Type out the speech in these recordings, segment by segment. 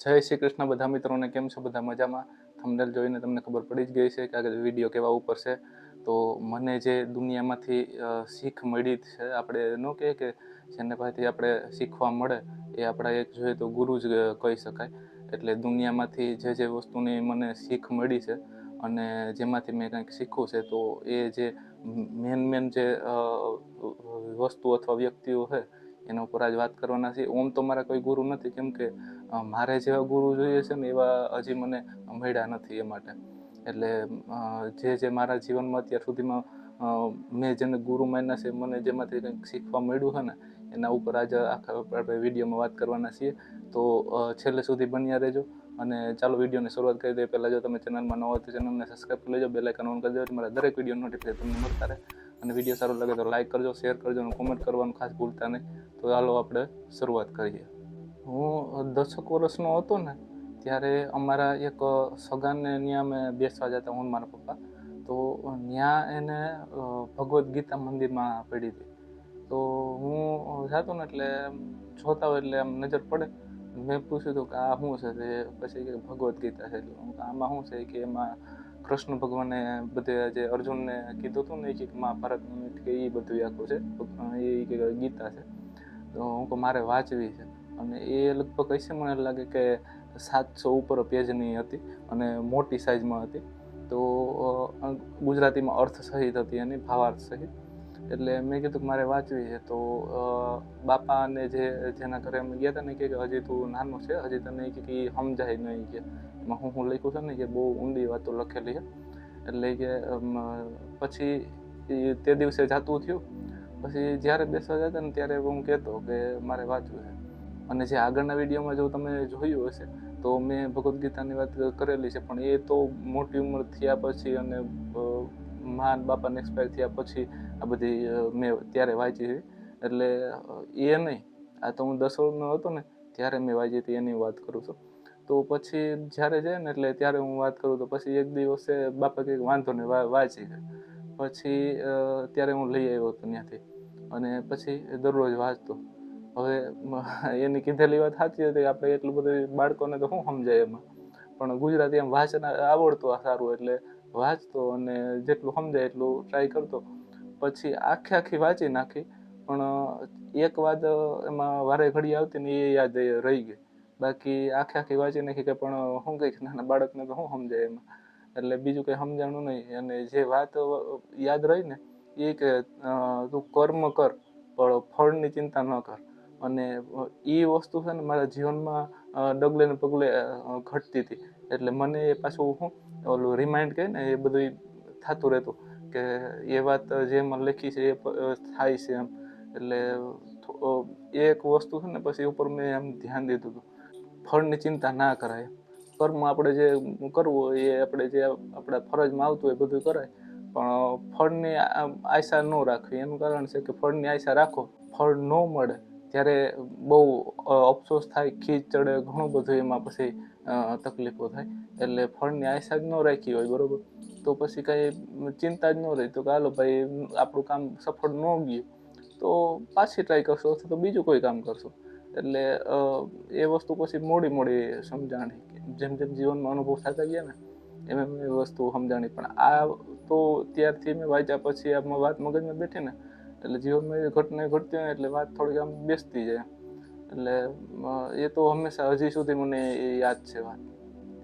જય શ્રી કૃષ્ણ બધા મિત્રોને. કેમ છો બધા? મજામાં? થંબનેલ જોઈને તમને ખબર પડી જ ગઈ છે કે આ વિડીયો કેવા ઉપર છે. તો મને જે દુનિયામાંથી શીખ મળી છે, આપણે ન કહીએ કે જેને પાસેથી આપણે શીખવા મળે એ આપણા એક જોઈએ તો ગુરુ જ કહી શકાય. એટલે દુનિયામાંથી જે વસ્તુની મને શીખ મળી છે અને જેમાંથી મેં કંઈક શીખવું છે, તો એ જે મેન જે વસ્તુ અથવા વ્યક્તિઓ છે એના ઉપર આજ વાત કરવાના છે. ઓમ તો મારા કોઈ ગુરુ નથી, કેમ કે મારે જેવા ગુરુ જોઈએ છે ને એવા હજી મને મળ્યા નથી. એ માટે એટલે જે મારા જીવનમાં અત્યાર સુધીમાં મેં જેને ગુરુ માન્યા છે, મને જેમાંથી કંઈક શીખવા મળ્યું છે ને, એના ઉપર આજે આખા આપણે વિડીયોમાં વાત કરવાના છીએ. તો છેલ્લે સુધી બન્યા રહેજો. અને ચાલો વિડીયોની શરૂઆત કરી દઈએ. પહેલાં જો તમે ચેનલમાં ન હોય તો ચેનલને સબસ્ક્રાઈબ કરી લેજો, બેલ આઇકન ઓન કરી દેજો, મારા દરેક વિડીયો નોટિફિકેશન તમને મળતા રહે. અને વિડીયો સારો લાગે તો લાઇક કરજો, શેર કરજો અને કોમેન્ટ કરવાનું ખાસ ભૂલતા નહીં. તો ચાલો આપણે શરૂઆત કરીએ. હું 10 વર્ષનો હતો ને ત્યારે અમારા એક સગાને ત્યાં અમે બેસવા જતા, હું મારા પપ્પા. તો ત્યાં એને ભગવદ્ ગીતા મંદિરમાં પડી હતી. તો હું જતો ને એટલે જોતા હોય એટલે આમ નજર પડે. મેં પૂછ્યું હતું કે આ શું છે? તે પછી કે ભગવદ્ ગીતા છે. એટલે આમાં શું છે કે એમાં કૃષ્ણ ભગવાને બધે જે અર્જુનને કીધું હતું ને કે મહાભારતનું, કે એ બધું આખું છે, એ ગીતા છે. તો હું કહું મારે વાંચવી છે. અને એ લગભગ હશે, મને લાગે કે 700 ઉપર પેજની હતી અને મોટી સાઇઝમાં હતી. તો ગુજરાતીમાં અર્થ સહિત હતી એની, ભાવાર્થ સહિત. એટલે મેં કીધું કે મારે વાંચવી છે. તો બાપાને જેના ઘરે અમે ગયા હતા ને, કે હજી તું નાનો છે, હજી તને કે સમજાય નહીં, કે એમાં હું લખ્યું છે ને કે બહુ ઊંડી વાતો લખેલી છે. એટલે કે પછી તે દિવસે જાતું થયું. પછી જ્યારે બેસવા જતા ને ત્યારે હું કહેતો કે મારે વાંચવું છે. અને જે આગળના વિડીયોમાં જો તમે જોયું હશે તો મેં ભગવદ્ ગીતાની વાત કરેલી છે, પણ એ તો મોટી ઉંમર થયા પછી અને મા બાપાને એક્સપાયર થયા પછી આ બધી મેં ત્યારે વાંચી છે. એટલે એ નહીં, આ તો હું 10 વર્ષનો હતો ને ત્યારે મેં વાંચી હતી, એની વાત કરું છું. તો પછી જ્યારે જાય ને એટલે ત્યારે હું વાત કરું. તો પછી એક દિવસે બાપા કંઈક વાંધો નહીં, વાંચી ગઈ. પછી ત્યારે હું લઈ આવ્યો હતો ત્યાંથી, અને પછી દરરોજ વાંચતો. હવે એની કીધેલી વાત સાચી હતી, આપણે એટલું બધું બાળકોને તો શું સમજાય એમાં, પણ ગુજરાતી એમ વાંચન આવડતું સારું એટલે વાંચતો અને જેટલું સમજાય એટલું ટ્રાય કરતો. પછી આખી વાંચી નાખી, પણ એક વાત એમાં વારે ઘડી આવતી ને એ યાદ રહી ગઈ. બાકી આખી વાંચી નાખી કે પણ શું કંઈક નાના બાળકને તો શું સમજાય એમાં. એટલે બીજું કંઈ સમજાણું નહીં. અને જે વાત યાદ રહી ને એ કે તું કર્મ કર પણ ફળની ચિંતા ન કર. અને એ વસ્તુ છે ને મારા જીવનમાં ડગલે ને પગલે ઘટતી હતી. એટલે મને એ પાછું શું ઓલું રિમાઇન્ડ કહે ને, એ બધું થતું રહેતું કે એ વાત જે એમાં લખી છે એ થાય છે એમ. એટલે એક વસ્તુ છે ને પછી ઉપર મેં એમ ધ્યાન દીધું હતું, ફળની ચિંતા ના કરાય. કર્મ આપણે જે કરવું હોય એ આપણે જે આપણા ફરજમાં આવતું હોય બધું કરાય, પણ ફળની આશા ન રાખવી. એનું કારણ છે કે ફળની આશા રાખો, ફળ ન મળે ત્યારે બહુ અફસોસ થાય, ખીજ ચડે, ઘણું બધું એમાં પછી તકલીફો થાય. એટલે ફળની આશા જ ન રાખી હોય, બરાબર, તો પછી કાંઈ ચિંતા જ ન રહી. તો કે હાલો ભાઈ, આપણું કામ સફળ ન ગયું તો પાછી ટ્રાય કરશો અથવા તો બીજું કોઈ કામ કરશો. એટલે એ વસ્તુ પછી મોડી સમજાણી. જેમ જીવનમાં અનુભવ થતા ગયા ને એમ એ વસ્તુ સમજાણી. પણ આ તો ત્યારથી મેં વાંચ્યા પછી આમાં વાત મગજમાં બેઠી ને એટલે જીવનમાં એ ઘટના ઘટતી હોય એટલે વાત થોડીક આમ બેસતી જાય. એટલે એ તો હંમેશા હજી સુધી મને એ યાદ છે વાત.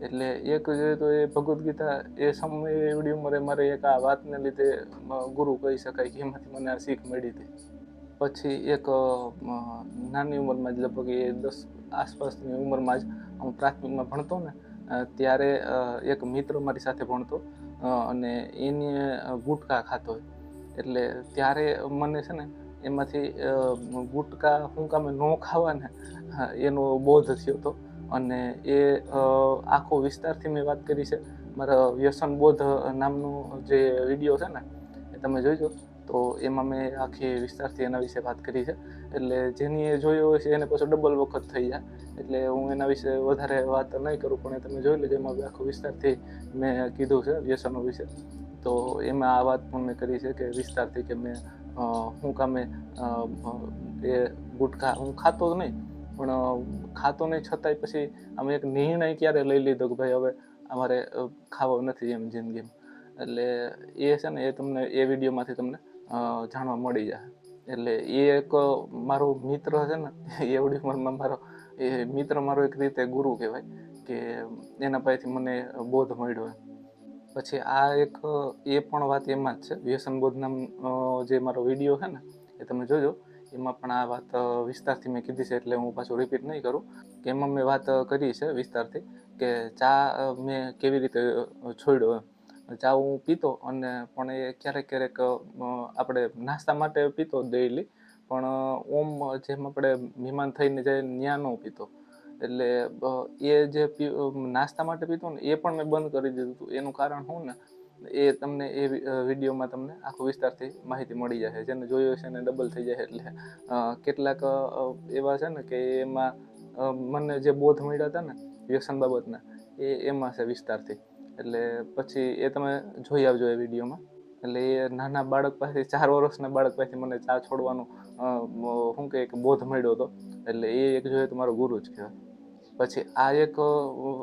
એટલે એક જોઈએ તો એ ભગવદ્ ગીતા એ સમયે એવડી ઉંમરે મારે એક આ વાતને લીધે ગુરુ કહી શકાય કે એમાંથી મને આ શીખ મળી હતી. પછી એક નાની ઉંમરમાં જ, લગભગ એ 10 આસપાસની ઉંમરમાં જ હું પ્રાથમિકમાં ભણતો ને ત્યારે એક મિત્ર મારી સાથે ભણતો અને એને ગુટકા ખાતો હોય. એટલે ત્યારે મને છે ને એમાંથી ગુટકા શું કામે ન ખાવા ને એનો બોધ થયો હતો. અને એ આખો વિસ્તારથી મેં વાત કરી છે. મારા વ્યસન બોધ નામનો જે વિડીયો છે ને એ તમે જોઈજો, તો એમાં મેં આખી વિસ્તારથી એના વિશે વાત કરી છે. એટલે જેની એ જોયો હોય છે એને પછી ડબલ વખત થઈ જાય. એટલે હું એના વિશે વધારે વાત નહીં કરું, પણ એ તમે જોઈ લેજો, એમાં આખો વિસ્તારથી મેં કીધું છે વ્યસનો વિશે. તો એમાં આ વાત પણ મેં કરી છે કે વિસ્તારથી, કે મેં શું કામે એ ગુટખા હું ખાતો જ નહીં, પણ ખાતો નહીં, છતાંય પછી આમ એક નિર્ણય ક્યારે લઈ લીધો કે ભાઈ હવે અમારે ખાવો નથી એમ જિંદગીમાં. એટલે એ છે ને એ તમને એ વિડીયોમાંથી તમને જાણવા મળી જાય. એટલે એ એક મારો મિત્ર છે ને, એવડી ઉંમરમાં મારો એ મિત્ર મારો એક રીતે ગુરુ કહેવાય, કે એના પાસેથી મને બોધ મળ્યો. પછી આ એક એ પણ વાત એમાં જ છે, વ્યસન બોધ જે મારો વિડીયો છે ને એ તમે જોજો, એમાં પણ આ વાત વિસ્તારથી મેં કીધી છે, એટલે હું પાછું રિપીટ નહીં કરું. કે એમાં મેં વાત કરી છે વિસ્તારથી કે ચા મેં કેવી રીતે છોડ્યો. ચા હું પીતો, અને પણ એ ક્યારેક ક્યારેક આપણે નાસ્તા માટે પીતો ડેઈલી, પણ ઓમ જેમ આપણે મહેમાન થઈને જાય ત્યાં ન પીતો. એટલે એ જે નાસ્તા માટે પીતો ને એ પણ મેં બંધ કરી દીધું હતું. એનું કારણ શું ને, એ તમને એ વિડીયોમાં તમને આખું વિસ્તારથી માહિતી મળી જશે. જેને જોયું છે એને ડબલ થઈ જાય. એટલે કેટલાક એવા છે ને કે એમાં મને જે બોધ મળ્યા હતા ને વ્યસન બાબતના, એમાં છે વિસ્તારથી. એટલે પછી એ તમે જોઈ આવજો એ વિડીયોમાં. એટલે એ નાના બાળક પાસેથી, 4 વર્ષના બાળક પાસેથી મને ચા છોડવાનું શું કહે કે બોધ મળ્યો હતો. એટલે એ એક જોઈએ તો મારો ગુરુ જ કહેવાય. પછી આ એક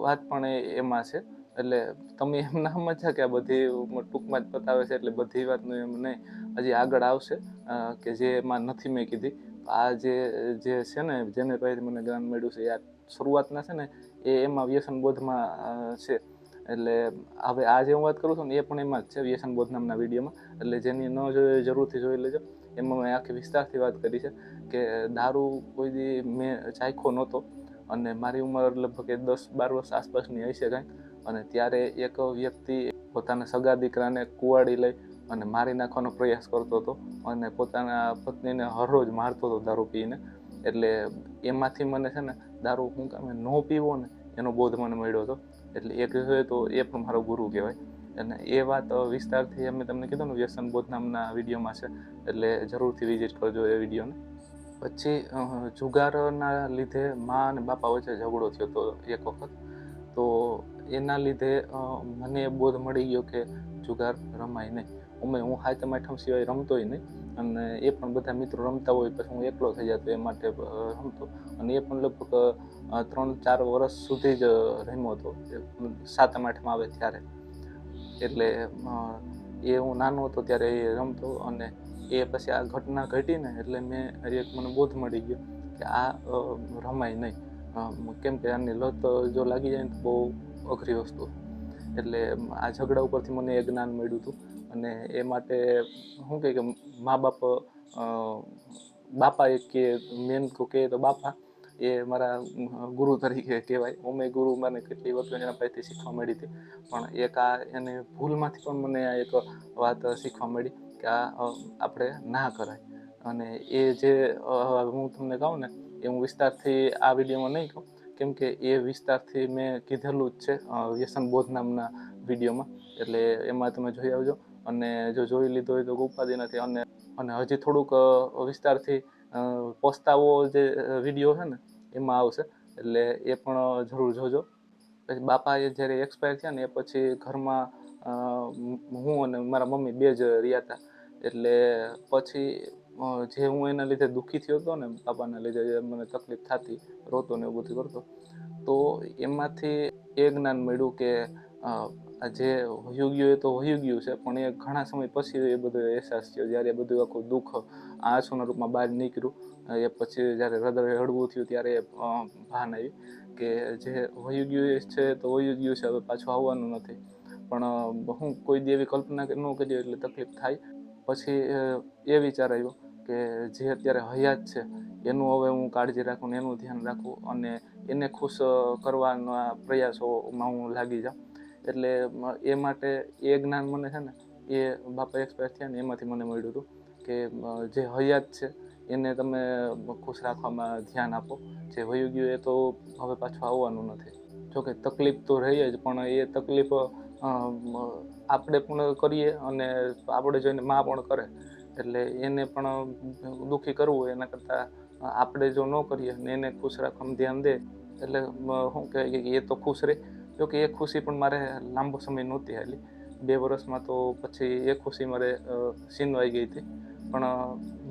વાત પણ એમાં છે. એટલે તમે એમ ના સમજ્યા કે આ બધી ટૂંકમાં જ બતાવે છે એટલે બધી વાતનું એમ નહીં, હજી આગળ આવશે કે જે એમાં નથી મેં કીધી. આ જે છે ને જેને પાસેથી મને જ્ઞાન મળ્યું છે, આ શરૂઆતના છે ને એમાં વ્યસન બોધમાં છે. એટલે હવે આ જે હું વાત કરું છું ને એ પણ એમાં જ છે, વ્યસન બોધ નામના વિડીયોમાં. એટલે જેની ન જોઈએ જરૂરથી જોઈ લેજો. એમાં મેં આખી વિસ્તારથી વાત કરી છે કે દારૂ કોઈ દી મેં ચાખ્યો નહોતો, અને મારી ઉંમર લગભગ 10-12 વર્ષ આસપાસની હશે કાંઈ. અને ત્યારે એક વ્યક્તિ પોતાના સગા દીકરાને કુવાડી લઈ અને મારી નાખવાનો પ્રયાસ કરતો હતો, અને પોતાના પત્નીને હરરોજ મારતો હતો દારૂ પીને. એટલે એમાંથી મને છે ને દારૂ હું કામ ન પીવો ને એનો બોધ મને મળ્યો હતો. એટલે એક જોઈએ તો એ પણ મારો ગુરુ કહેવાય. અને એ વાત વિસ્તારથી અમે તમને કીધું ને વ્યસન બોધ નામના વિડીયોમાં છે. એટલે જરૂરથી વિઝિટ કરજો એ વિડીયોને. પછી જુગારના લીધે મા અને બાપા વચ્ચે ઝઘડો થયો હતો એક વખત. તો એના લીધે મને બોધ મળી ગયો કે જુગાર રમાય નહીં. હું સાતમ આઠમ સિવાય રમતોય નહીં, અને એ પણ બધા મિત્રો રમતા હોય પછી હું એકલો થઈ જતો, એ માટે રમતો. અને એ પણ લગભગ 3-4 વર્ષ સુધી જ રમ્યો હતો, સાતમ આઠમ આવે ત્યારે. એટલે એ હું નાનો હતો ત્યારે એ રમતો, અને એ પછી આ ઘટના ઘટીને એટલે મને બોધ મળી ગયો કે આ રમાય નહીં. કેમ કે આની લત જો લાગી જાય ને તો બહુ અઘરી વસ્તુ. એટલે આ ઝઘડા ઉપરથી મને એ જ્ઞાન મળ્યું હતું. અને એ માટે શું કહે કે મા બાપા એક કે મેન કહે તો બાપા એ મારા ગુરુ તરીકે કહેવાય. અમે ગુરુ મને કેટલી વખત એના પાસેથી શીખવા મળી હતી. પણ એક આ એને ભૂલમાંથી પણ મને આ એક વાત શીખવા મળી કે આ આપણે ના કરાય. અને એ જે હું તમને કહું ને એ હું વિસ્તારથી આ વિડીયોમાં નહીં કહું, કેમ કે એ વિસ્તારથી મેં કીધેલું જ છે વ્યસન બોધ નામના વિડીયોમાં. એટલે એમાં તમે જોઈ આવજો. અને જો જોઈ લીધો હોય તો ઉપાધિ નથી. અને હજી થોડુંક વિસ્તારથી પસ્તાવો જે વિડીયો છે ને એમાં આવશે, એટલે એ પણ જરૂર જોજો. પછી બાપા એ જ્યારે એક્સપાયર થયા ને એ પછી ઘરમાં હું અને મારા મમ્મી 2 જ રહ્યા હતા. એટલે પછી જે હું એના લીધે દુઃખી થયો હતો ને, બાપાના લીધે જે મને તકલીફ થતી, રોતો ને એવું બધું કરતો, તો એમાંથી એ જ્ઞાન મળ્યું કે જે વયું ગયું એ તો વયું ગયું છે, પણ એ ઘણા સમય પછી એ બધો અહેસાસ થયો, જ્યારે એ બધું આખું દુઃખ આંસુના રૂપમાં બહાર નીકળ્યું. એ પછી જ્યારે હૃદય હળવું થયું ત્યારે ભાન આવી કે જે વયું ગયું છે તો વયું ગયું છે, હવે પાછું આવવાનું નથી. પણ હું કોઈ દી એવી કલ્પના ન કરી એટલે તકલીફ થાય. પછી એ વિચાર આવ્યો કે જે અત્યારે હયાત છે એનું હવે હું કાળજી રાખું ને એનું ધ્યાન રાખું, અને એને ખુશ કરવાના પ્રયાસોમાં હું લાગી જાઉં. એટલે એ માટે એ જ્ઞાન મને છે ને એ બાપા એક્સપાયર થયા ને એમાંથી મને મળ્યું હતું કે જે હયાત છે એને તમે ખુશ રાખવામાં ધ્યાન આપો. જે વયું ગયું એ તો હવે પાછું આવવાનું નથી. જોકે તકલીફ તો રહી જ, પણ એ તકલીફ આપણે પણ કરીએ અને આપણે જોઈને મા પણ કરે, એટલે એને પણ દુઃખી કરવું એના કરતાં આપણે જો ન કરીએ ને એને ખુશ રાખવાનું ધ્યાન દે, એટલે શું કહેવાય કે એ તો ખુશ રહે. જોકે એ ખુશી પણ મારે લાંબો સમય નહોતી હાલી, 2 વર્ષમાં તો પછી એ ખુશી મારે છીનવાઈ ગઈ હતી. પણ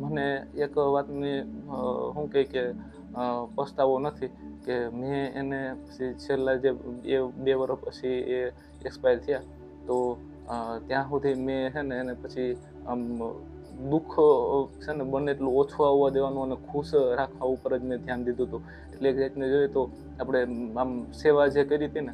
મને એક વાતની શું કહે કે પસ્તાવો નથી કે મેં એને પછી છેલ્લા જે 2 વર્ષ પછી એ એક્સપાયર થયા, તો ત્યાં સુધી મેં છે ને એને પછી આમ દુઃખ છે ને બને એટલું ઓછું આવવા દેવાનું અને ખુશ રાખવા ઉપર જ મેં ધ્યાન દીધું હતું. એટલે એક જાતને જોઈએ તો આપણે આમ સેવા જે કરી હતી ને,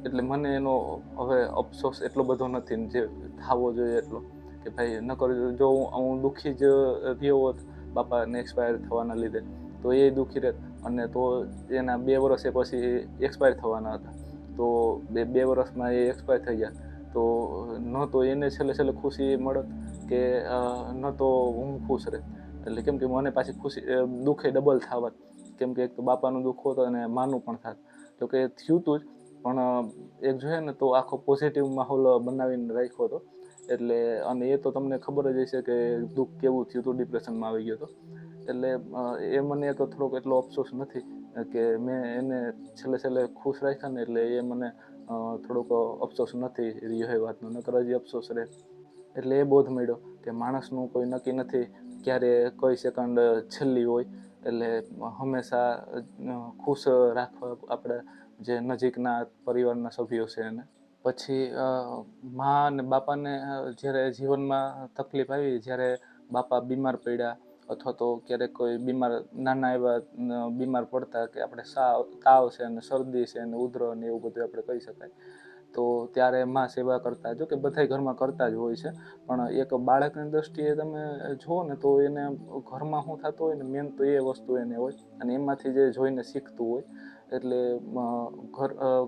એટલે મને એનો હવે અફસોસ એટલો બધો નથી જે થવો જોઈએ એટલો, કે ભાઈ નકર જો હું દુઃખી જ રહ્યો હોત બાપાને એક્સપાયર થવાના લીધે, તો એ દુઃખી રહેત, અને તો એના 2 વર્ષ પછી એક્સપાયર થવાના હતા, તો 2 વર્ષમાં એ એક્સપાયર થઈ ગયા, તો ન તો એને છેલ્લે ખુશી મળત કે ન તો હું ખુશ રહે. એટલે કેમ કે મને પાછી ખુશી દુઃખ એ ડબલ થાવત, કેમ કે એક તો બાપાનું દુઃખ હોત અને માનું પણ થાત. તો કે થયું તું જ, પણ એક જોઈએ ને તો આખો પોઝિટિવ માહોલ બનાવીને રાખ્યો હતો. એટલે અને એ તો તમને ખબર જ હશે કે દુઃખ કેવું થયું હતું, ડિપ્રેશનમાં આવી ગયો હતો. એટલે એ મને એક થોડોક એટલો અફસોસ નથી કે મેં એને છેલ્લે ખુશ રાખ્યા ને, એટલે એ મને થોડોક અફસોસ નથી રહ્યો એ વાતનો, નકર હજી અફસોસ રહે. એટલે એ બોધ મળ્યો કે માણસનું કોઈ નક્કી નથી ક્યારે કઈ સેકન્ડ છેલ્લી હોય, એટલે હંમેશા ખુશ રાખવા આપણે જે નજીકના પરિવારના સભ્યો છે એને. પછી મા અને બાપાને જ્યારે જીવનમાં તકલીફ આવી, જ્યારે બાપા બીમાર પડ્યા અથવા તો ક્યારેક કોઈ નાના એવા બીમાર પડતા, કે આપણે તાવ છે અને શરદી છે અને ઉધરો ને એવું બધું આપણે કહી શકાય, તો ત્યારે માં સેવા કરતા. જો કે બધાય ઘરમાં કરતા જ હોય છે, પણ એક બાળકની દ્રષ્ટિએ તમે જુઓ ને તો એને ઘરમાં શું થતું હોય ને, મેન તો એ વસ્તુ એને હોય અને એમાંથી જે જોઈને શીખતું હોય. એટલે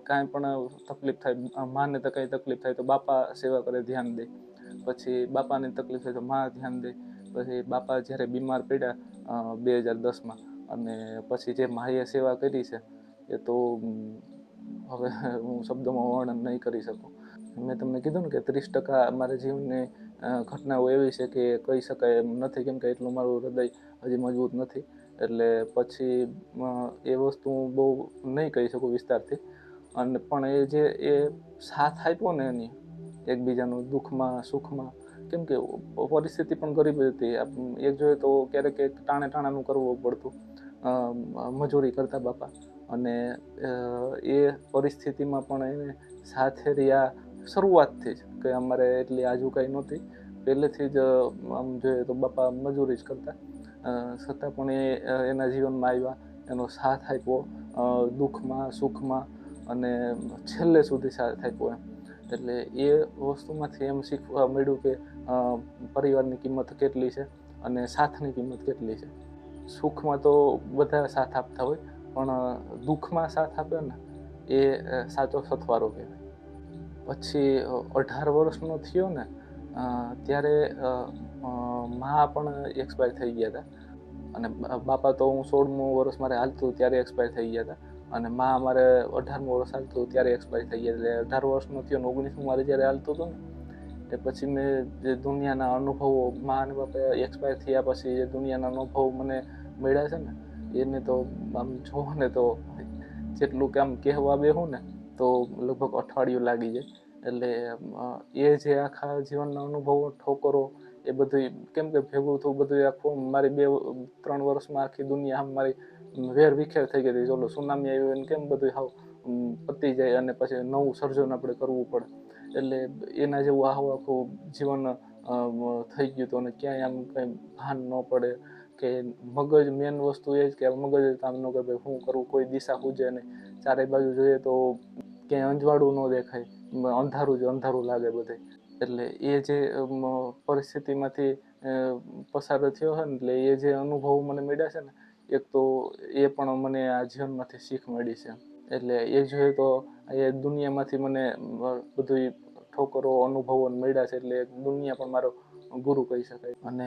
કાંઈ પણ તકલીફ થાય, માને તો કંઈ તકલીફ થાય તો બાપા સેવા કરે, ધ્યાન દે. પછી બાપાની તકલીફ થાય તો માં ધ્યાન દે. પછી બાપા જ્યારે બીમાર પડ્યા 2010માં, અને પછી જે માએ સેવા કરી છે એ તો હવે હું શબ્દોમાં વર્ણન નહીં કરી શકું. મેં તમને કીધું ને કે 30% મારા જીવનની ઘટનાઓ એવી છે કે કહી શકાય એમ નથી, કેમ કે એટલું મારું હૃદય હજી મજબૂત નથી. એટલે પછી એ વસ્તુ હું બહુ નહીં કહી શકું વિસ્તારથી. અને પણ એ સાથ આપ્યો ને એની એકબીજાનું દુઃખમાં સુખમાં, કેમ કે પરિસ્થિતિ પણ ગરીબ હતી. એક જોઈએ તો ક્યારેક ટાણાનું કરવું પડતું, મજૂરી કરતા બાપા, અને એ પરિસ્થિતિમાં પણ એને સાથે રહ્યા શરૂઆતથી જ, કે અમારે એટલી આજુ કાંઈ નહોતી, પહેલેથી જ આમ જોઈએ તો બાપા મજૂરી જ કરતા, છતાં પણ એ એના જીવનમાં આવ્યા, એનો સાથ આપ્યો દુઃખમાં સુખમાં, અને છેલ્લે સુધી સાથ આપ્યો એમ. એટલે એ વસ્તુમાંથી એમ શીખવા મળ્યું કે પરિવારની કિંમત કેટલી છે અને સાથની કિંમત કેટલી છે. સુખમાં તો બધા સાથ આપતા હોય, પણ દુઃખમાં સાથ આપે ને એ સાચો સથવારો કહેવાય. પછી 18 વર્ષનો થયો ને ત્યારે મા પણ એક્સપાયર થઈ ગયા હતા, અને બાપા તો હું 16મું વર્ષ મારે હાલતું ત્યારે એક્સપાયર થઈ ગયા હતા, અને મા અમારે 18મું વર્ષ હાલતું ત્યારે એક્સપાયર થઈ ગયા. એટલે 18 વર્ષનો થયો ને 19મું મારે જ્યારે હાલતું હતું ને, એ પછી મેં જે દુનિયાના અનુભવો, મા અને બાપા એક્સપાયર થયા પછી જે દુનિયાના અનુભવો મને મળ્યા છે ને, એને તો આમ જોવો ને તો જેટલું કે આમ કહેવા બેહું ને તો લગભગ અઠવાડિયું લાગી જાય. એટલે એ જે આખા જીવનના અનુભવો, ઠોકરો, એ બધું કેમ કે ભેગું થયું બધું આખું મારી 2-3 વર્ષમાં આખી દુનિયા મારી વેર વિખેર થઈ ગઈ હતી. ચલો સુનામી આવ્યું એને કેમ બધું હાવ પતી જાય અને પછી નવું સર્જન આપણે કરવું પડે. એટલે એના જેવું આખું જીવન થઈ ગયું હતું, અને ક્યાંય આમ કંઈ ભાન ન પડે કે મગજ, મેન વસ્તુ એ જ કે મગજ કામ ન કરે, ભાઈ શું કરવું, કોઈ દિશા સૂઝે નહીં. ચારે બાજુ જોઈએ તો ક્યાંય અંજવાળું ન દેખાય, અંધારું જ અંધારું લાગે બધે. એટલે એ જે પરિસ્થિતિમાંથી પસાર થયો છે ને, એટલે એ જે અનુભવો મને મળ્યા છે ને, એક તો એ પણ મને આ જીવનમાંથી શીખ મળી છે. એટલે એ જોઈએ તો એ દુનિયામાંથી મને બધું ઠોકરો, અનુભવો મળ્યા છે, એટલે દુનિયા પણ મારો ગુરુ કહી શકાય. અને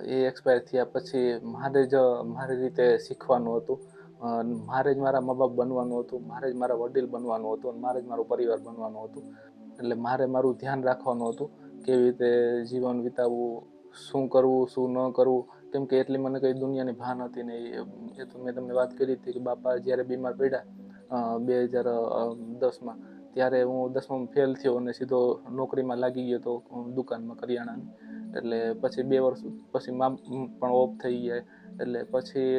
એ એક્સપાયર થયા પછી મારી રીતે શીખવાનું હતું, મારે જ મારા મા બાપ બનવાનું હતું, મારે જ મારા વડીલ બનવાનું હતું, અને મારે જ મારો પરિવાર બનવાનું હતું. એટલે મારે મારું ધ્યાન રાખવાનું હતું, કેવી રીતે જીવન વિતાવવું, શું કરવું શું ન કરવું. કેમ કે એટલી મને કંઈ દુનિયાની ભાન હતી ને. એ તો મેં તમને વાત કરી હતી કે બાપા જ્યારે બીમાર પડ્યા 2010માં, ત્યારે હું 10માં ફેલ થયો અને સીધો નોકરીમાં લાગી ગયો હતો, દુકાનમાં કરિયાણાની. એટલે પછી 2 વર્ષ પછી મા પણ ઓફ થઈ ગયા. એટલે પછી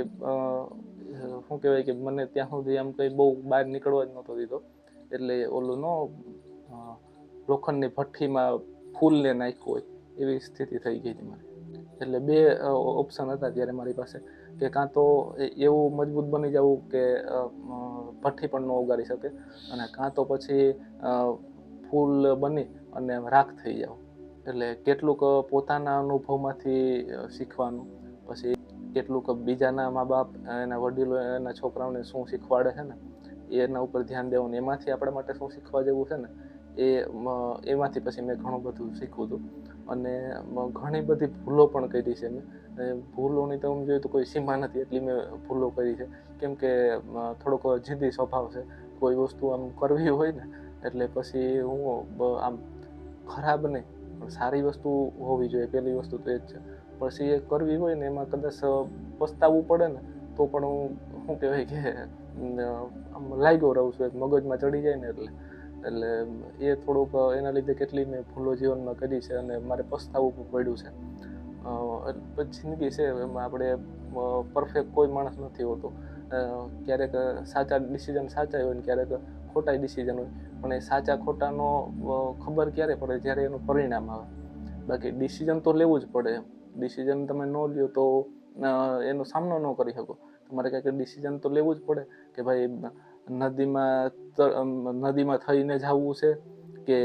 શું કહેવાય કે મને ત્યાં સુધી આમ કંઈ બહુ બહાર નીકળવા જ નહોતો દીધો. એટલે ઓલું લોખંડની ભઠ્ઠીમાં ફૂલને નાખ્યું હોય એવી સ્થિતિ થઈ ગઈ હતી મારી. એટલે બે ઓપ્શન હતા ત્યારે મારી પાસે, કે કાં તો એવું મજબૂત બની જવું કે ભઠ્ઠી પણ ન ઉગાડી શકે, અને કાં તો પછી ફૂલ બની અને રાખ થઈ જાવ. એટલે કેટલુંક પોતાના અનુભવમાંથી શીખવાનું, પછી કેટલુંક બીજાના મા બાપ એના વડીલો એના છોકરાઓને શું શીખવાડે છે ને એના ઉપર ધ્યાન દેવાનું, એમાંથી આપણા માટે શું શીખવા જેવું છે ને એમાંથી પછી મેં ઘણું બધું શીખવું હતું. અને ઘણી બધી ભૂલો પણ કરી છે મેં. ભૂલોની તો જોઈએ તો કોઈ સીમા નથી, એટલી મેં ભૂલો કરી છે. કેમ કે થોડોક જિદ્દી સ્વભાવ છે. કોઈ વસ્તુ આમ કરવી હોય ને એટલે પછી હું આમ ખરાબ નહીં પણ સારી વસ્તુ હોવી જોઈએ, પહેલી વસ્તુ તો એ જ છે. પછી એ કરવી હોય ને એમાં કદાચ પસ્તાવવું પડે ને તો પણ હું શું કહેવાય કે આમ લાગ્યો રહું છું, મગજમાં ચડી જાય ને એટલે એ થોડુંક એના લીધે કેટલી મેં ભૂલો જીવનમાં કરી છે અને મારે પસ્તાવવું પડ્યું છે. જિંદગી છે એમાં આપણે પરફેક્ટ કોઈ માણસ નથી હોતો. ક્યારેક સાચા ડિસિઝન સાચા હોય ને ક્યારેક ખોટા ડિસિઝન હોય, પણ એ સાચા ખોટાનો ખબર ક્યારે પડે જ્યારે એનું પરિણામ આવે. બાકી ડિસિઝન તો લેવું જ પડે. ડિસિઝન તમે ન લ્યો તો એનો સામનો ન કરી શકો. તમારે કંઈક ડિસિઝન તો લેવું જ પડે કે ભાઈ નદીમાં થઈને જવું છે કે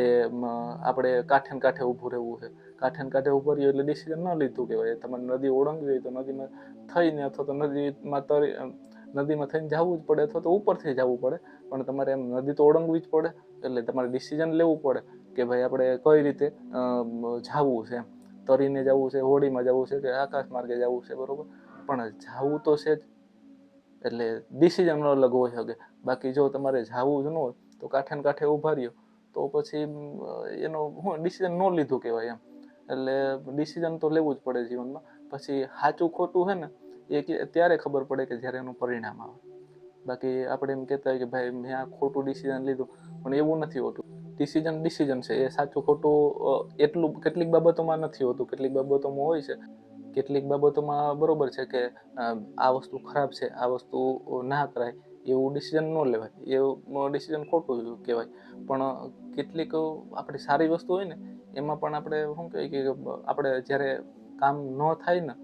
આપણે કાંઠે ને કાંઠે ઊભું રહેવું છે. કાંઠે ને કાંઠે ઊભું રહ્યું એટલે ડિસિઝન ન લીધું કહેવાય. તમારે નદી ઓળંગવી હોય તો નદીમાં થઈને અથવા તો નદીમાં થઈને જવું જ પડે અથવા તો ઉપરથી જવું પડે, પણ તમારે એમ નદી તો ઓળંગવી જ પડે. એટલે તમારે ડિસિઝન લેવું પડે કે ભાઈ આપણે કઈ રીતે જવું છે, એમ તરીને જવું છે, હોડીમાં જવું છે કે આકાશ માર્ગે જવું છે, બરોબર. પણ જવું તો છે જ, એટલે ડિસિઝન અલગ હોઈ શકે. બાકી જો તમારે જવું જ ન હોય તો કાંઠે ને કાંઠે ઊભા રહ્યો તો પછી એનો હું ડિસિઝન ન લીધું કહેવાય એમ. એટલે ડિસિઝન તો લેવું જ પડે જીવનમાં. પછી સાચું ખોટું છે ને એ ત્યારે ખબર પડે કે જ્યારે એનું પરિણામ આવે. બાકી આપણે એમ કહેતા હોય કે ભાઈ મેં આ ખોટું ડિસિઝન લીધું, પણ એવું નથી હોતું. ડિસિઝન છે એ સાચું ખોટું એટલું કેટલીક બાબતોમાં નથી હોતું, કેટલીક બાબતોમાં હોય છે. કેટલીક બાબતોમાં બરોબર છે કે આ વસ્તુ ખરાબ છે, આ વસ્તુ ના કરાય, એવું ડિસિઝન ન લેવાય, એવું ડિસિઝન ખોટું કહેવાય. પણ કેટલીક આપણી સારી વસ્તુ હોય ને એમાં પણ આપણે શું કહીએ કે આપણે જ્યારે કામ ન થાય ને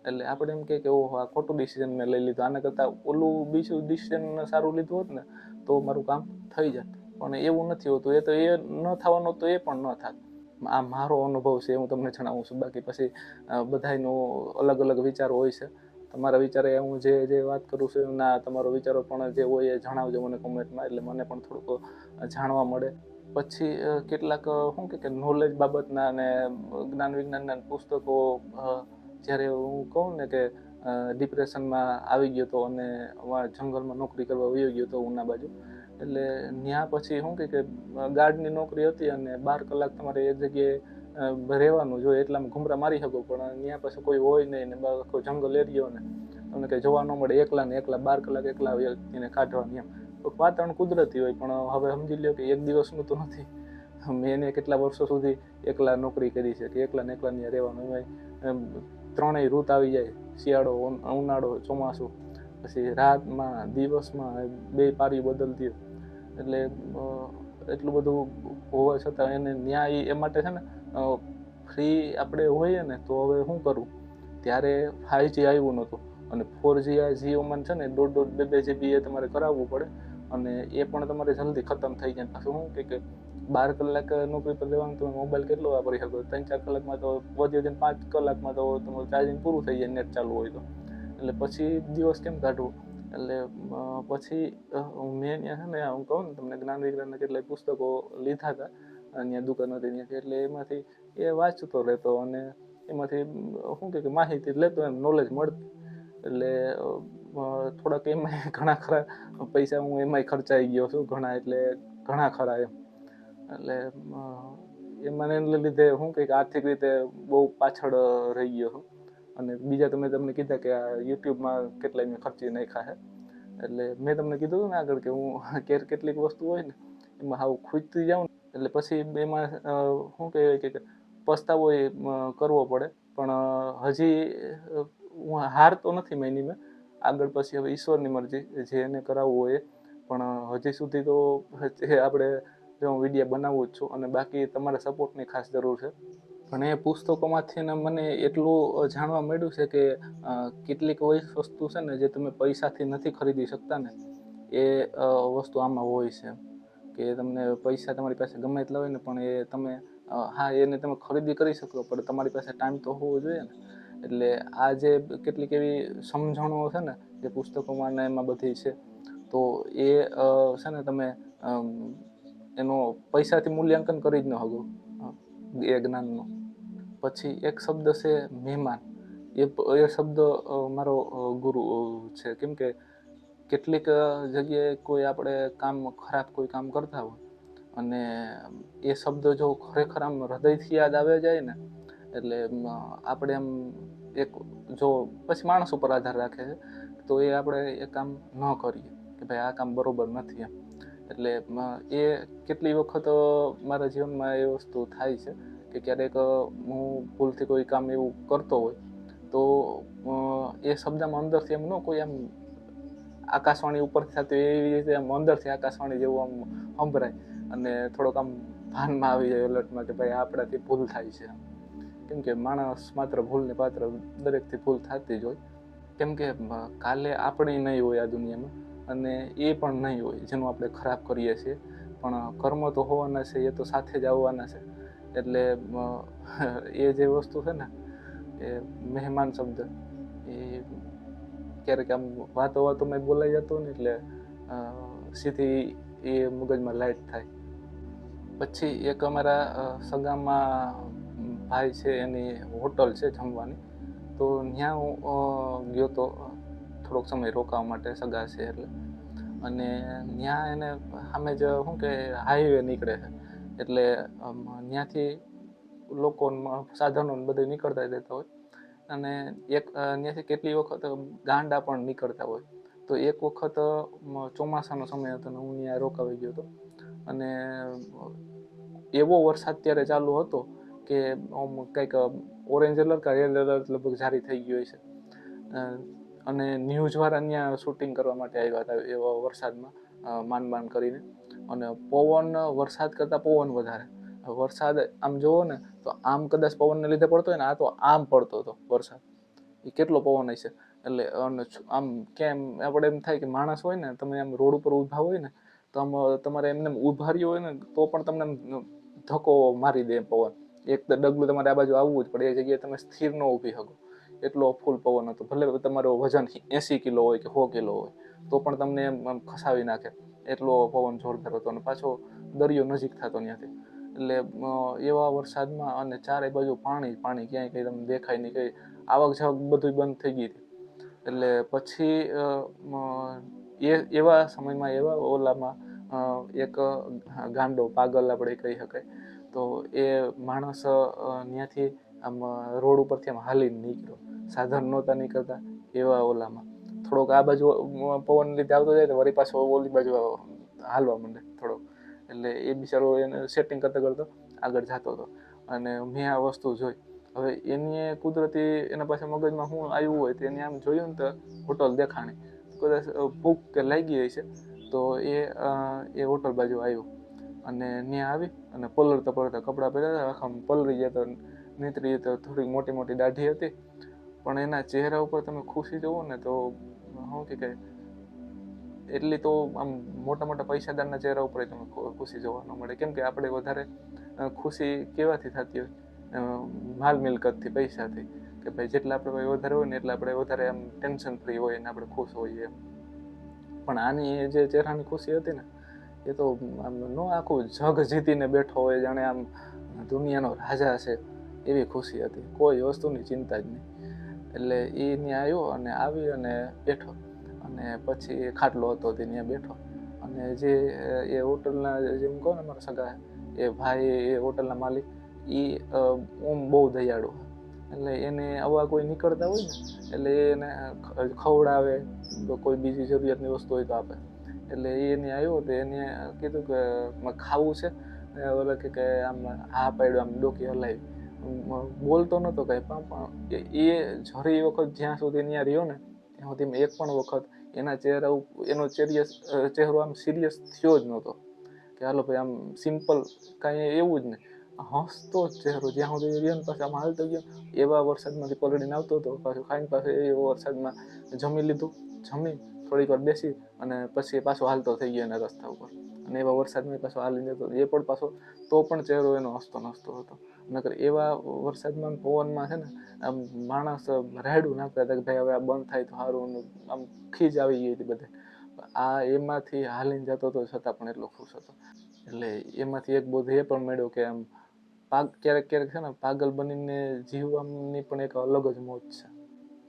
એટલે આપણે એમ કહીએ કે ઓહો આ ખોટું ડિસિઝન મેં લઈ લીધું, આના કરતાં ઓલું બીજું ડિસિઝન સારું લીધું હોત ને તો મારું કામ થઈ જાય. પણ એવું નથી હોતું. એ તો એ ન થવાનું તો એ પણ ન થાત. આ મારો અનુભવ છે, હું તમને જણાવું છું. બાકી પછી બધાયનો અલગ અલગ વિચારો હોય છે. તમારા વિચારે હું જે વાત કરું છું ના તમારો વિચારો પણ જે હોય એ જણાવજો મને કોમેન્ટમાં, એટલે મને પણ થોડુંક જાણવા મળે. પછી કેટલાક શું કે નોલેજ બાબતના અને જ્ઞાન વિજ્ઞાનના પુસ્તકો જ્યારે હું કહું ને કે ડિપ્રેશનમાં આવી ગયો હતો અને જંગલમાં નોકરી કરવા વયો ગયો હતો ઉના બાજુ. એટલે ત્યાં પછી શું કે ગાર્ડની નોકરી હતી અને 12 કલાક તમારે એ જગ્યાએ રહેવાનું જોઈએ, એટલામાં ઘૂમરા મારી શકો. પણ ત્યાં પછી કોઈ હોય નહીં ને આખો જંગલ એરિયો ને તમને કંઈ જોવા ન મળે. એકલા ને એકલા 12 કલાક એકલા વ્યક્તિને કાઢવાની એમ. વાતાવરણ કુદરતી હોય, પણ હવે સમજી લો કે એક દિવસનું તો નથી. મેં એને કેટલા વર્ષો સુધી એકલા નોકરી કરી છે કે એકલા ને એકલા ત્યાં રહેવાનું. એમાં ત્રણેય ઋત આવી જાય, શિયાળો, ઉનાળો, ચોમાસું. પછી રાતમાં દિવસમાં બે પારી બદલતી. એટલે એટલું બધું હોવા છતાં એને ન્યાય એ માટે છે ને ફ્રી આપણે હોઈએ ને તો હવે શું કરવું, ત્યારે 5G આવ્યું નહોતું અને 4G આ જીઓમાં છે ને 1.5-2 GB એ તમારે કરાવવું પડે અને એ પણ તમારે જલ્દી ખતમ થઈ જાય. પાછું શું કે 12 કલાક નોકરી પર લેવાનું તમે મોબાઈલ કેટલો વાપરી શકો? 3-4 કલાકમાં તો વધીને 5 કલાકમાં તો તમારું ચાર્જિંગ પૂરું થઈ જાય નેટ ચાલુ હોય તો. એટલે પછી દિવસ કેમ કાઢવું? એટલે પછી મેં ત્યાં છે ને હું કહું ને તમને જ્ઞાન વિજ્ઞાનના કેટલાય પુસ્તકો લીધા હતા અહીંયા દુકાન હતી ત્યાંથી. એટલે એમાંથી એ વાંચતો રહેતો અને એમાંથી શું કે માહિતી લેતો, એમ નોલેજ મળતું. એટલે થોડાક એમાંય ઘણા ખરા પૈસા હું એમાંય ખર્ચાઈ ગયો છું, ઘણા એટલે ઘણા ખરા એમ. એટલે એમાં એને લીધે શું કે આર્થિક રીતે બહુ પાછળ રહી ગયો છું. અને બીજા તમને કીધા કે આ યુટ્યુબમાં કેટલાય મેં ખર્ચી નાખ્યા છે. એટલે મેં તમને કીધું ને આગળ કે હું કેટલીક વસ્તુ હોય ને એમાં હાવ ખૂંચતી જાઉં ને એટલે પછી એમાં શું કહેવાય કે પસ્તાવો એ કરવો પડે. પણ હજી હું હાર તો નથી માની મેં, આગળ પછી હવે ઈશ્વરની મરજી, જે એને કરાવવું હોય. પણ હજી સુધી તો આપણે જો હું વિડીયો બનાવું જ છું, અને બાકી તમારા સપોર્ટની ખાસ જરૂર છે. પણ એ પુસ્તકોમાંથી ને મને એટલું જાણવા મળ્યું છે કે કેટલીક વસ્તુ છે ને જે તમે પૈસાથી નથી ખરીદી શકતા ને, એ વસ્તુ આમાં હોય છે. કે તમને પૈસા તમારી પાસે ગમે એટલા હોય ને, પણ એ તમે હા એને તમે ખરીદી કરી શકો, પણ તમારી પાસે ટાઈમ તો હોવો જોઈએ ને. એટલે આ જે કેટલીક એવી સમજણો છે ને જે પુસ્તકોમાં ને એમાં બધી છે, તો એ છે ને તમે એનો પૈસાથી મૂલ્યાંકન કરી જ ન શકો એ જ્ઞાનનું. પછી એક શબ્દ છે મહેમાન. એ શબ્દ મારો ગુરુ છે. કેમ કે કેટલીક જગ્યાએ કોઈ આપણે ખરાબ કોઈ કામ કરતા હોય, અને એ શબ્દ જો ખરેખર આમ હૃદયથી યાદ આવે જાય ને, એટલે આપણે આમ એક જો પછી માણસ ઉપર આધાર રાખે છે, તો એ આપણે એ કામ ન કરીએ કે ભાઈ આ કામ બરોબર નથી એમ. એટલે એ કેટલી વખત મારા જીવનમાં એ વસ્તુ થાય છે કે ક્યારેક હું ભૂલથી કોઈ કામ એવું કરતો હોય, તો એ શબ્દમાં અંદરથી એમ ન કોઈ આમ આકાશવાણી ઉપરથી થતી એવી રીતે આમ અંદરથી આકાશવાણી જેવું આમ સંભળાય, અને થોડોક આમ ભાનમાં આવી જાય એલર્ટમાં કે ભાઈ આપણાથી ભૂલ થાય છે. કેમ કે માણસ માત્ર ભૂલને પાત્ર, દરેકથી ભૂલ થતી જ હોય. કેમ કે કાલે આપણે નહીં હોય આ દુનિયામાં, અને એ પણ નહીં હોય જેનું આપણે ખરાબ કરીએ છીએ. પણ કર્મ તો હોવાના છે, એ તો સાથે જ આવવાના છે. એટલે એ જે વસ્તુ છે ને, એ મહેમાન શબ્દ, એ ક્યારેક આમ વાતોમાં બોલાઈ જતો ને, એટલે સીધી એ મગજમાં લાઈટ થાય. પછી એક અમારા સગામાં ભાઈ છે, એની હોટલ છે જમવાની, તો ત્યાં હું ગયો તો થોડોક સમય રોકાવા માટે, સગા છે એટલે. અને ત્યાં એને સામે જ શું કે હાઈવે નીકળે છે, એટલે ત્યાંથી લોકો સાધનો બધે નીકળતા રહેતા હોય, અને ત્યાંથી કેટલી વખત ગાંડા પણ નીકળતા હોય. તો એક વખત ચોમાસાનો સમય હતો ને હું ત્યાં રોકાવી ગયો હતો, અને એવો વરસાદ ત્યારે ચાલુ હતો કે કંઈક ઓરેન્જ એલર્ટ કે રેડ એલર્ટ લગભગ જારી થઈ ગયો છે. અને ન્યૂઝવાળા ત્યાં શૂટિંગ કરવા માટે આવ્યા હતા એવા વરસાદમાં, માંડ કરીને. અને વરસાદ કરતાં પવન વધારે. વરસાદ આમ જોવો ને તો આમ કદાચ પવનને લીધે પડતો હોય ને, આ તો આમ પડતો હતો વરસાદ. એ કેટલો પવન હશે. એટલે આમ કેમ આપણે એમ થાય કે માણસ હોય ને, તમે આમ રોડ ઉપર ઊભા હોય ને, તો આમ તમારે એમને ઊભા રહ્યો હોય ને તો પણ તમને ધક્કો મારી દે પવન. એક ડગલું તમારે આ બાજુ આવવું જ પડે, એ જગ્યાએ તમે સ્થિર ન ઊભી શકો, એટલો ફૂલ પવન હતો. ભલે તમારો વજન 80 કિલો હોય કે 100 કિલો હોય, તો પણ તમને એમ ખસાવી નાખે, એટલો પવન જોરદાર હતો. અને પાછો દરિયો નજીક થતો ત્યાંથી. એટલે એવા વરસાદમાં, અને ચારે બાજુ પાણી પાણી, ક્યાંય કંઈ તમને દેખાય નહીં, કંઈ આવક જાવક બધું બંધ થઈ ગઈ હતી. એટલે પછી એવા સમયમાં એવા ઓલામાં એક ગાંડો પાગલ આપણે કહી શકાય, તો એ માણસ ત્યાંથી આમ રોડ ઉપરથી આમ હાલીને નીકળ્યો. સાધન નહોતા નીકળતા એવા ઓલામાં. થોડોક આ બાજુ પવન લીધે આવતો જાય તો વળી પાછો ઓલી બાજુ હાલવા માંડે થોડોક. એટલે એ બિચારો એને સેટિંગ કરતો કરતો આગળ જતો હતો. અને મેં આ વસ્તુ જોઈ. હવે એની કુદરતી એના પાસે મગજમાં શું આવ્યું હોય, તો એને આમ જોયું ને તો હોટલ દેખાણી, કદાચ ભૂખ કે લાગી હશે, તો એ હોટલ બાજુ આવ્યો. અને ત્યાં આવી અને પલળતા પલળતા કપડાં પહેર્યા, આખા પલળી ગયા. તો નીતરી તો થોડી મોટી મોટી દાઢી હતી, પણ એના ચહેરા ઉપર તમે ખુશી જોવો ને, તો શું કે એટલી તો આમ મોટા મોટા પૈસાદારના ચહેરા ઉપર તમે ખુશી જોવા ન મળે. કેમ કે આપણે વધારે ખુશી કેવાથી થતી હોય, માલ મિલકતથી, પૈસાથી. કે ભાઈ જેટલા આપણે વધારે હોય ને, એટલે આપણે વધારે આમ ટેન્શન ફ્રી હોય ને આપણે ખુશ હોઈએ. પણ આની જે ચહેરાની ખુશી હતી ને, એ તો આમ નો આખું જગ જીતીને બેઠો હોય, જાણે આમ દુનિયાનો રાજા છે એવી ખુશી હતી. કોઈ વસ્તુની ચિંતા જ નહીં. એટલે એ ત્યાં આવ્યો અને આવી અને બેઠો, અને પછી ખાટલો હતો તે ત્યાં બેઠો. અને જે એ હોટલના જેમ કહો ને મારા સગા એ ભાઈ, એ હોટલના માલિક, એ બહુ દયાળુ. એટલે એને આવા કોઈ નીકળતા હોય ને, એટલે એને ખવડાવે, કોઈ બીજી જરૂરિયાતની વસ્તુ હોય તો આપે. એટલે એને આવ્યો તો એને કીધું કે ખાવું છે, ઓલા કે આમ હા પાડ્યો, આમ ડોકી હલાવી. બોલતો નહોતો કાંઈ, પણ એ જરી વખત જ્યાં સુધી ત્યાં રહ્યો ને, એમાંથી મેં એક પણ વખત એના ચહેરા એનો ચહેરો આમ સિરિયસ થયો જ નહોતો કે હાલો ભાઈ આમ સિમ્પલ કાંઈ એવું જ નહીં, હસતો જ ચહેરો જ્યાં સુધી રહ્યો ને પાછો આમ હાલતો ગયો. એવા વરસાદમાંથી પલળીને આવતો હતો, પાછું ખાઈને પાછું એવા વરસાદમાં જમી લીધું, જમી થોડીક વાર બેસી અને પછી પાછો હાલતો થઈ ગયો એના રસ્તા ઉપર, અને એવા વરસાદમાં પાછો હાલીને જતો, એ પણ પાછો તો પણ ચહેરો એનો હસતો હતો. નકર એવા વરસાદમાં પવનમાં છે ને આમ માણસ રાયડું નાખતા હતા કે ભાઈ હવે આ બંધ થાય તો સારું, આમ ખીજ આવી ગઈ હતી બધે. આ એમાંથી હાલીને જતો હતો છતાં પણ એટલો ખુશ હતો. એટલે એમાંથી એક બોધ એ પણ મળ્યો કે આમ ક્યારેક છે ને પાગલ બનીને જીવવાની પણ એક અલગ જ મોજ છે.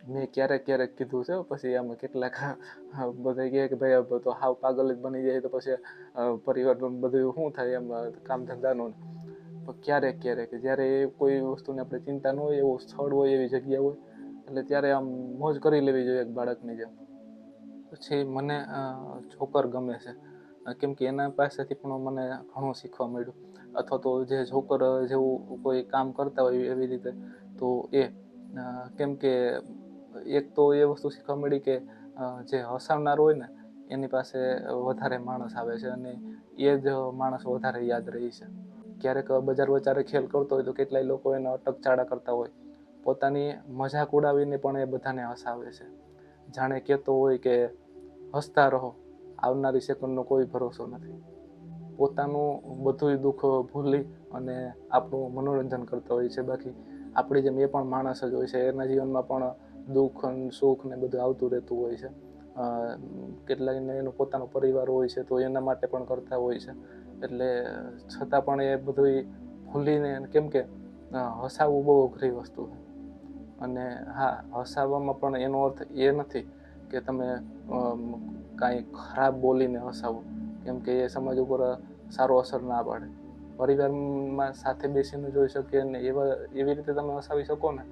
મેં ક્યારેક કીધું છે, પછી આમ કેટલાક બધા કહે કે ભાઈ તો હાવ પાગલ જ બની જાય તો પછી પરિવારનું બધું શું થાય એમ કામ ધંધાનું. ક્યારેક જ્યારે કોઈ વસ્તુની આપણે ચિંતા ન હોય, એવું સ્થળ હોય, એવી જગ્યા હોય, એટલે ત્યારે આમ મોજ કરી લેવી જોઈએ એક બાળકની જેમ. પછી મને જોકર ગમે છે, કેમ કે એના પાસેથી પણ મને ઘણું શીખવા મળ્યું, અથવા તો જે જોકર જેવું કોઈ કામ કરતા હોય એવી રીતે. તો કેમ કે એક તો એ વસ્તુ શીખવા મળી કે જે હસાવનાર હોય ને એની પાસે વધારે માણસ આવે છે, અને એ જ માણસ વધારે યાદ રહી છે. ક્યારેક બજાર વચારે ખેલ કરતો હોય તો કેટલાય લોકો એને અટકચાળા કરતા હોય, પોતાની મજાક ઉડાવીને પણ એ બધાને હસાવે છે. જાણે કહેતો હોય કે હસતા રહો, આવનારી સેકન્ડનો કોઈ ભરોસો નથી. પોતાનું બધું દુઃખ ભૂલી અને આપણું મનોરંજન કરતા હોય છે. બાકી આપણી જેમ એ પણ માણસ જ હોય છે, એના જીવનમાં પણ દુઃખ અને સુખ ને બધું આવતું રહેતું હોય છે. કેટલાયને એનો પોતાનો પરિવાર હોય છે, તો એના માટે પણ કરતા હોય છે. એટલે છતાં પણ એ બધું ભૂલીને, કેમ કે હસાવવું બહુ અઘરી વસ્તુ છે. અને હા, હસાવવામાં પણ એનો અર્થ એ નથી કે તમે કાંઈ ખરાબ બોલીને હસાવો, કેમ કે એ સમાજ ઉપર સારો અસર ના પાડે. પરિવારમાં સાથે બેસીને જોઈ શકીએ ને એવી રીતે તમે હસાવી શકો ને,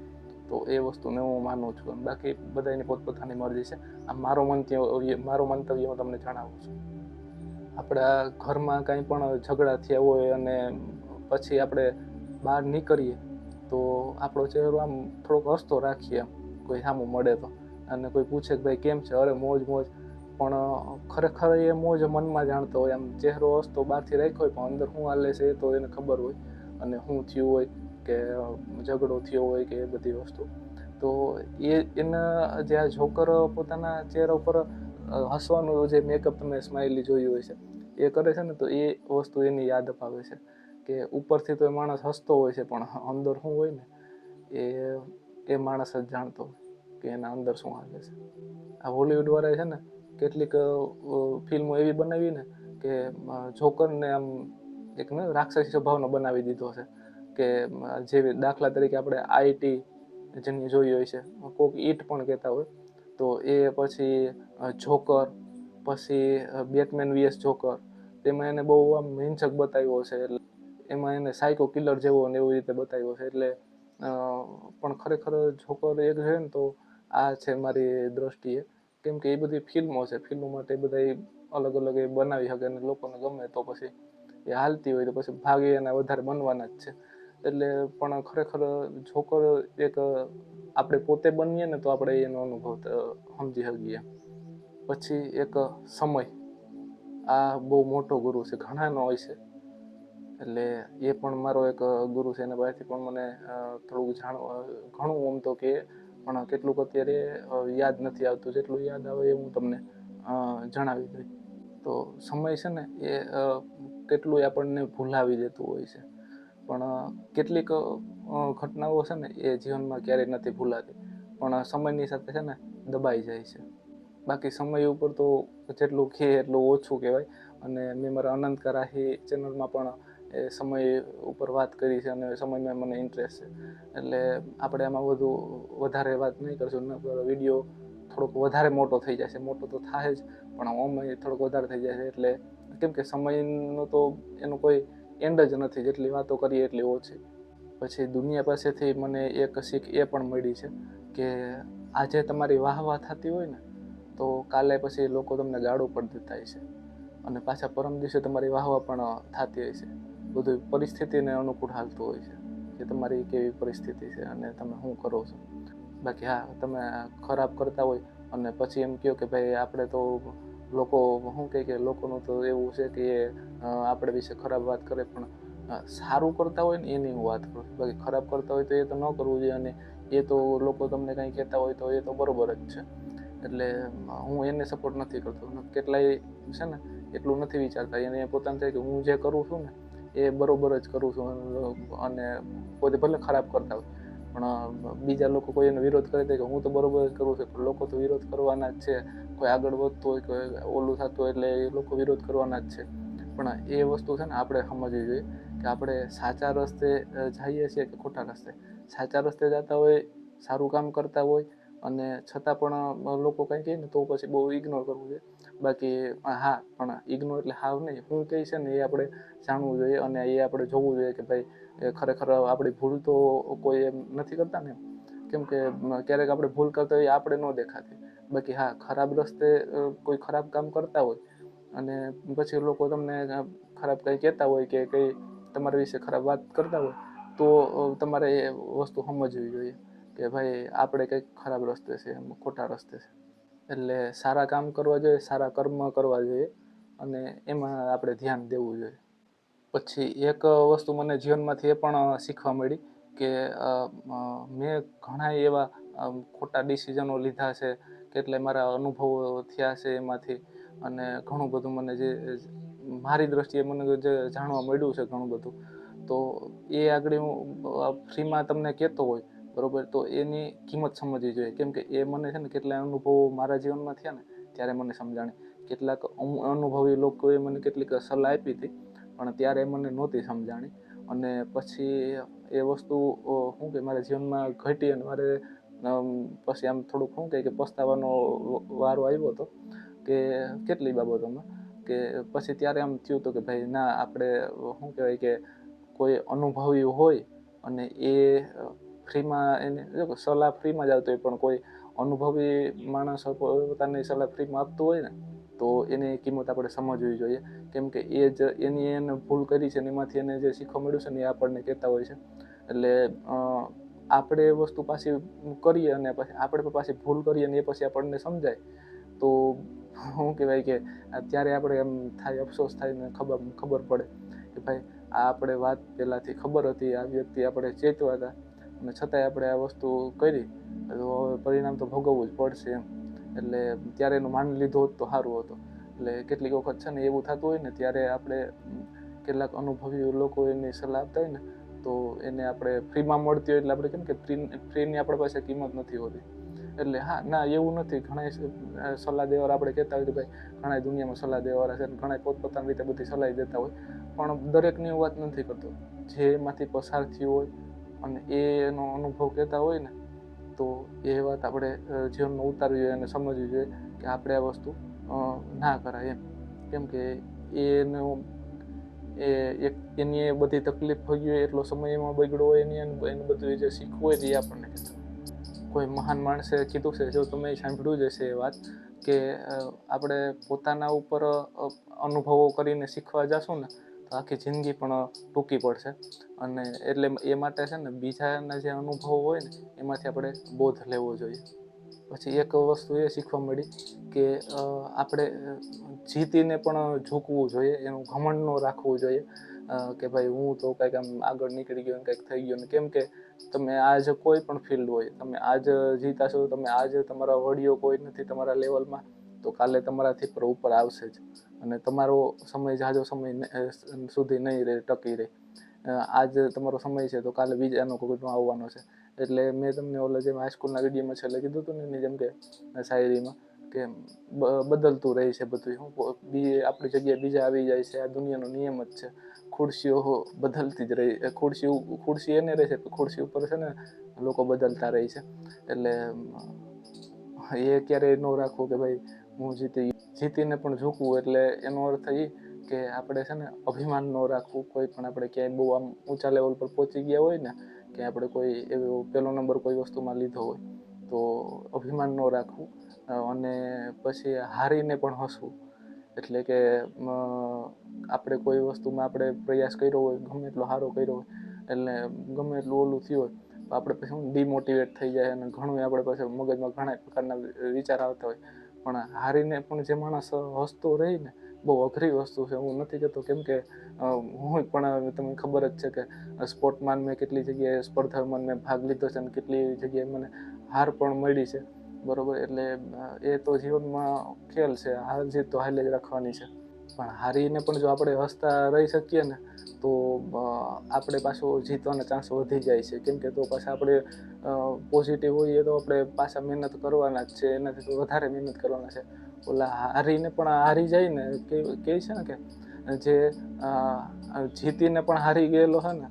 તો એ વસ્તુને હું માનું છું. બાકી બધાની પોતપોતાની મરજી છે. આ મારું મંતવ્ય હું તમને જણાવું છું. આપણા ઘરમાં કાંઈ પણ ઝઘડા થયા હોય અને પછી આપણે બહાર નીકળીએ તો આપણો ચહેરો આમ થોડોક હસતો રાખીએ, આમ કોઈ સામું મળે તો, અને કોઈ પૂછે કે ભાઈ કેમ છે, અરે મોજ, પણ ખરેખર એ મોજ મનમાં જાણતો હોય. આમ ચહેરો હસતો બહારથી રાખ્યો હોય પણ અંદર શું હાલે છે એ તો એને ખબર હોય, અને શું થયું હોય કે ઝઘડો થયો હોય કે એ બધી વસ્તુ. તો એના જે આ જોકર પોતાના ચહેરા ઉપર હસવાનું જે મેકઅપ તમે સ્માઇલી જોયું હોય છે એ કરે છે ને, તો એ વસ્તુ એની યાદ અપાવે છે કે ઉપરથી તો એ માણસ હસતો હોય છે પણ અંદર શું હોય ને એ માણસ જ જાણતો હોય કે એના અંદર શું હાલે છે. આ હોલિવૂડ વાળાએ છે ને કેટલીક ફિલ્મો એવી બનાવી ને કે જોકરને આમ એક રાક્ષસી સ્વભાવનો બનાવી દીધો છે. કે જેવી દાખલા તરીકે આપણે IT જેની જોઈ હોય છે, કોઈક ઈટ પણ કહેતા હોય, તો એ પછી જોકર, પછી બેટમેન વીએસ જોકર, તેમાં એને બહુ આમ હિંસક બતાવ્યો છે. એટલે એમાં એને સાયકો કિલર જેવો ને એવી રીતે બતાવ્યો છે. એટલે પણ ખરેખર જોકર એક છે ને તો આ છે મારી દ્રષ્ટિએ. કેમ કે એ બધી ફિલ્મો છે, ફિલ્મો માટે બધા અલગ અલગ એ બનાવી શકે અને લોકોને ગમે તો પછી એ હાલતી હોય તો પછી ભાગે એના વધારે બનવાના જ છે. એટલે પણ ખરેખર જોકર એક આપણે પોતે બનીએ ને તો આપણે એનો અનુભવ સમજી શકીએ. પછી એક સમય, આ બહુ મોટો ગુરુ છે, ઘણાનો હોય છે. એટલે એ પણ મારો એક ગુરુ છે. એના પાસેથી પણ મને થોડુંક ઘણું આમ તો કે પણ કેટલુંક અત્યારે યાદ નથી આવતું, જેટલું યાદ આવે એ હું તમને જણાવી દઉં. તો સમય છે ને એ કેટલું આપણને ભૂલાવી દેતું હોય છે, પણ કેટલીક ઘટનાઓ છે ને એ જીવનમાં ક્યારેય નથી ભૂલાતી, પણ સમયની સાથે છે ને દબાઈ જાય છે. બાકી સમય ઉપર તો જેટલું કહે એટલું ઓછું કહેવાય. અને મેં મારા અનંત કરાહી ચેનલમાં પણ એ સમય ઉપર વાત કરી છે અને સમયમાં મને ઇન્ટરેસ્ટ છે. એટલે આપણે આમાં વધારે વાત નહીં કરશું. વિડીયો થોડોક વધારે મોટો થઈ જશે, મોટો તો થાય જ, પણ આમાં થોડોક વધારે થઈ જાય છે. એટલે કેમ કે સમયનો તો એનો કોઈ એન્ડ જ નથી, જેટલી વાતો કરીએ એટલી ઓછી. પછી દુનિયા પાસેથી મને એક શીખ એ પણ મળી છે કે આજે તમારી વાહ થતી હોય ને તો કાલે પછી લોકો તમને ગાળો પણ દેતા હોય છે, અને પાછા પરમ દિવસે તમારી વાહ પણ થતી હોય છે. બધું પરિસ્થિતિને અનુકૂળ હાલતું હોય છે કે તમારી કેવી પરિસ્થિતિ છે અને તમે શું કરો છો. બાકી હા, તમે ખરાબ કરતા હોય અને પછી એમ કહો કે ભાઈ આપણે તો લોકો શું કહે કે લોકોનું તો એવું છે કે એ આપણે વિશે ખરાબ વાત કરે, પણ સારું કરતા હોય ને એની હું વાત કરું. બાકી ખરાબ કરતા હોય તો એ તો ન કરવું જોઈએ, અને એ તો લોકો તમને કંઈ કહેતા હોય તો એ તો બરોબર જ છે. એટલે હું એને સપોર્ટ નથી કરતો. કેટલાય છે ને એટલું નથી વિચારતા, એને પોતાને થાય કે હું જે કરું છું ને એ બરોબર જ કરું છું, અને પોતે ભલે ખરાબ કરતા હોય પણ બીજા લોકો કોઈ એનો વિરોધ કરે કે હું તો બરોબર જ કરું છું, પણ લોકો તો વિરોધ કરવાના જ છે. કોઈ આગળ વધતું હોય, કોઈ ઓલું થતું હોય એટલે એ લોકો વિરોધ કરવાના જ છે. પણ એ વસ્તુ છે ને આપણે સમજવી જોઈએ કે આપણે સાચા રસ્તે જઈએ છીએ કે ખોટા રસ્તે. સાચા રસ્તે જતા હોય, સારું કામ કરતા હોય, અને છતાં પણ લોકો કંઈ કહે ને તો પછી બહુ ઇગ્નોર કરવું જોઈએ. બાકી હા, પણ ઇગ્નોર એટલે હાવ નહીં, શું કહે છે ને એ આપણે જાણવું જોઈએ, અને એ આપણે જોવું જોઈએ કે ભાઈ ખરેખર આપણી ભૂલ તો કોઈ એમ નથી કરતા ને. કેમ કે ક્યારેક આપણે ભૂલ કરતા હોય આપણે ન દેખાતી. બાકી હા, ખરાબ રસ્તે કોઈ ખરાબ કામ કરતા હોય અને પછી લોકો તમને ખરાબ કંઈ કહેતા હોય કે કંઈ તમારા વિશે ખરાબ વાત કરતા હોય તો તમારે એ વસ્તુ સમજવી જોઈએ કે ભાઈ આપણે કંઈક ખરાબ રસ્તે છે, ખોટા રસ્તે છે. એટલે સારા કામ કરવા જોઈએ, સારા કર્મ કરવા જોઈએ, અને એમાં આપણે ધ્યાન દેવું જોઈએ. પછી એક વસ્તુ મને જીવનમાંથી એ પણ શીખવા મળી કે મેં ઘણા એવા ખોટા ડિસિઝનો લીધા છે, કેટલાય મારા અનુભવો થયા છે એમાંથી, અને ઘણું બધું મને જે મારી દ્રષ્ટિએ મને જે જાણવા મળ્યું છે ઘણું બધું, તો એ આગળ હું ફ્રીમાં તમને કહેતો હોય બરોબર, તો એની કિંમત સમજવી જોઈએ. કેમ કે એ મને છે ને કેટલાય અનુભવો મારા જીવનમાં થયા ને ત્યારે મને સમજાણી. કેટલાક અનુભવી લોકોએ મને કેટલીક સલાહ આપી હતી પણ ત્યારે મને નહોતી સમજાણી, અને પછી એ વસ્તુ શું કે મારા જીવનમાં ઘટી, અને મારે પછી આમ થોડુંક શું કહે કે પસ્તાવાનો વારો આવ્યો હતો કે કેટલી બાબતોમાં, કે પછી ત્યારે આમ થયું હતું કે ભાઈ ના, આપણે શું કહેવાય કે કોઈ અનુભવી હોય અને એ ફ્રીમાં એને સલાહ ફ્રીમાં જ આવતી હોય, પણ કોઈ અનુભવી માણસ પોતાની સલાહ ફ્રીમાં આપતું હોય ને તો એની કિંમત આપણે સમજવી જોઈએ. કેમ કે એ જ એને ભૂલ કરી છે ને એમાંથી એને જે શીખવા મળ્યું છે ને એ આપણને કહેતા હોય છે. એટલે આપણે એ વસ્તુ પાછી કરીએ અને પછી આપણે પાછી ભૂલ કરીએ અને એ પછી આપણને સમજાય તો શું કહેવાય કે ત્યારે આપણે એમ થાય, અફસોસ થાય ને ખબર પડે કે ભાઈ આ આપણે વાત પહેલાંથી ખબર હતી, આ વ્યક્તિ આપણે ચેતવા હતા અને છતાંય આપણે આ વસ્તુ કરી, તો હવે પરિણામ તો ભોગવવું જ પડશે એમ. એટલે ત્યારે એનું માની લીધું હોત તો સારું હતું. એટલે કેટલીક વખત છે ને એવું થતું હોય ને ત્યારે આપણે કેટલાક અનુભવી લોકો એની સલાહ આપતા હોય ને તો એને આપણે ફ્રીમાં મળતી હોય એટલે આપણે કેમ કે ફ્રીની આપણી પાસે કિંમત નથી હોતી. એટલે હા, ના એવું નથી, ઘણા સલાહ દેવાવાળા આપણે કહેતા હોય કે ભાઈ ઘણા દુનિયામાં સલાહ દેવાવાળા છે, ઘણા પોતપોતાની રીતે બધી સલાહ દેતા હોય, પણ દરેકની હું વાત નથી કરતો. જે એમાંથી પસાર થયું હોય અને એનો અનુભવ કહેતા હોય ને તો એ વાત આપણે જીવનમાં ઉતારવી જોઈએ અને સમજવી જોઈએ કે આપણે આ વસ્તુ ના કરાય એમ. કેમ કે એની એ બધી તકલીફ થઈ હોય, એટલો સમય એમાં બગડ્યો હોય, એનું બધું જે શીખવું હોય એ આપણને કહેતા. કોઈ મહાન માણસે કીધું છે, જો તમે સાંભળ્યું જ હશે એ વાત, કે આપણે પોતાના ઉપર અનુભવો કરીને શીખવા જશું ને તો આખી જિંદગી પણ ટૂંકી પડશે. અને એટલે એ માટે છે ને બીજાના જે અનુભવો હોય ને એમાંથી આપણે બોધ લેવો જોઈએ. પછી એક વસ્તુ એ શીખવા મળી કે આપણે જીતીને પણ ઝૂકવું જોઈએ, એનું ઘમંડ ન રાખવું જોઈએ કે ભાઈ હું તો કંઈક આમ આગળ નીકળી ગયો, કંઈક થઈ ગયું. કેમ કે તમે આજ કોઈ પણ ફિલ્ડ હોય, તમે આજ જીતા છો, તમે આજ તમારા વડીઓ કોઈ નથી તમારા લેવલમાં, તો કાલે તમારાથી પર ઉપર આવશે જ, અને તમારો સમય જાજો સમય સુધી નહીં રહે, ટકી રહે. આજ તમારો સમય છે તો કાલે બીજાનો કોઈનો આવવાનો છે. એટલે મેં તમને ઓલા જેમ હાઈસ્કૂલના વિડીયોમાં છેલ્લે કીધું હતું ને એની જેમ કે શાયરીમાં કે બદલતું રહે છે બધું, આપણી જગ્યાએ બીજા આવી જાય છે, આ દુનિયાનો નિયમ જ છે. ખુરશીઓ બદલતી જ રહી, ખુરશી એને રહે છે, ખુરશી ઉપર છે ને લોકો બદલતા રહે છે. એટલે એ ક્યારેય ન રાખવું કે ભાઈ હું જીતીને પણ ઝૂકવું. એટલે એનો અર્થ એ કે આપણે છે ને અભિમાન ન રાખવું. કોઈ પણ આપણે ક્યાંય બહુ આમ ઊંચા લેવલ પર પહોંચી ગયા હોય ને, કે આપણે કોઈ એવો પહેલો નંબર કોઈ વસ્તુમાં લીધો હોય તો અભિમાન ન રાખવું, અને પછી હારીને પણ હસવું. એટલે કે આપણે કોઈ વસ્તુમાં આપણે પ્રયાસ કર્યો હોય, ગમે એટલો સારો કર્યો હોય, એટલે ગમે એટલું ઓલું થયું હોય તો આપણે પછી ડિમોટિવેટ થઈ જાય અને ઘણું આપણે પછી મગજમાં ઘણા પ્રકારના વિચાર આવતા હોય. પણ હારીને પણ જે માણસ હસતો રહી ને, બહુ અઘરી વસ્તુ છે. હું નથી કહેતો, કેમ કે હું પણ તમને ખબર જ છે કે સ્પોર્ટમાં મેં કેટલી જગ્યાએ સ્પર્ધામાં મેં ભાગ લીધો છે અને કેટલી જગ્યાએ મને હાર પણ મળી છે, બરોબર. એટલે એ તો જીવનમાં ખેલ છે, હાર જીત તો હાલે જ રાખવાની છે. પણ હારીને પણ જો આપણે હસતા રહી શકીએ ને, તો આપણે પાછું જીતવાના ચાન્સ વધી જાય છે. કેમ કે તો પાછા આપણે પોઝિટિવ હોઈએ તો આપણે પાછા મહેનત કરવાના જ છે, એનાથી તો વધારે મહેનત કરવાના છે. ઓલા હારીને પણ હારી જાય ને, કહે છે ને કે જે જીતીને પણ હારી ગયેલો છે ને,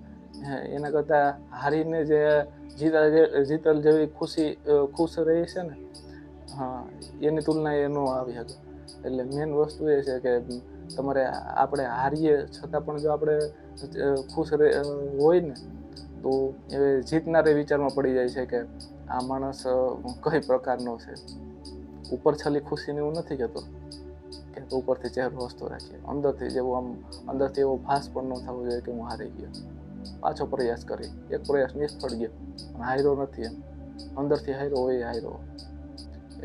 એના કરતાં હારીને જે જીતલ જેવી ખુશ રહી છે ને, હા, એની તુલના એ ન આવી શકે. એટલે મેન વસ્તુ એ છે કે તમારે આપણે હારીએ છતાં પણ જો આપણે ખુશ હોય ને, તો એ જીતનારે વિચારમાં પડી જાય છે કે આ માણસ કઈ પ્રકારનો છે. ઉપર છલી ખુશીને એવું નથી કહેતો કે ઉપરથી ચહેરો હસતો રાખીએ, અંદરથી જેવો આમ અંદરથી એવો ભાસ પણ ન થવો જોઈએ કે હું હારી ગયો. પાછો પ્રયાસ કરી, એક પ્રયાસ નિષ્ફળ ગયો પણ હાર્યો નથી, એમ અંદરથી હાર્યો હોય હાર્યો.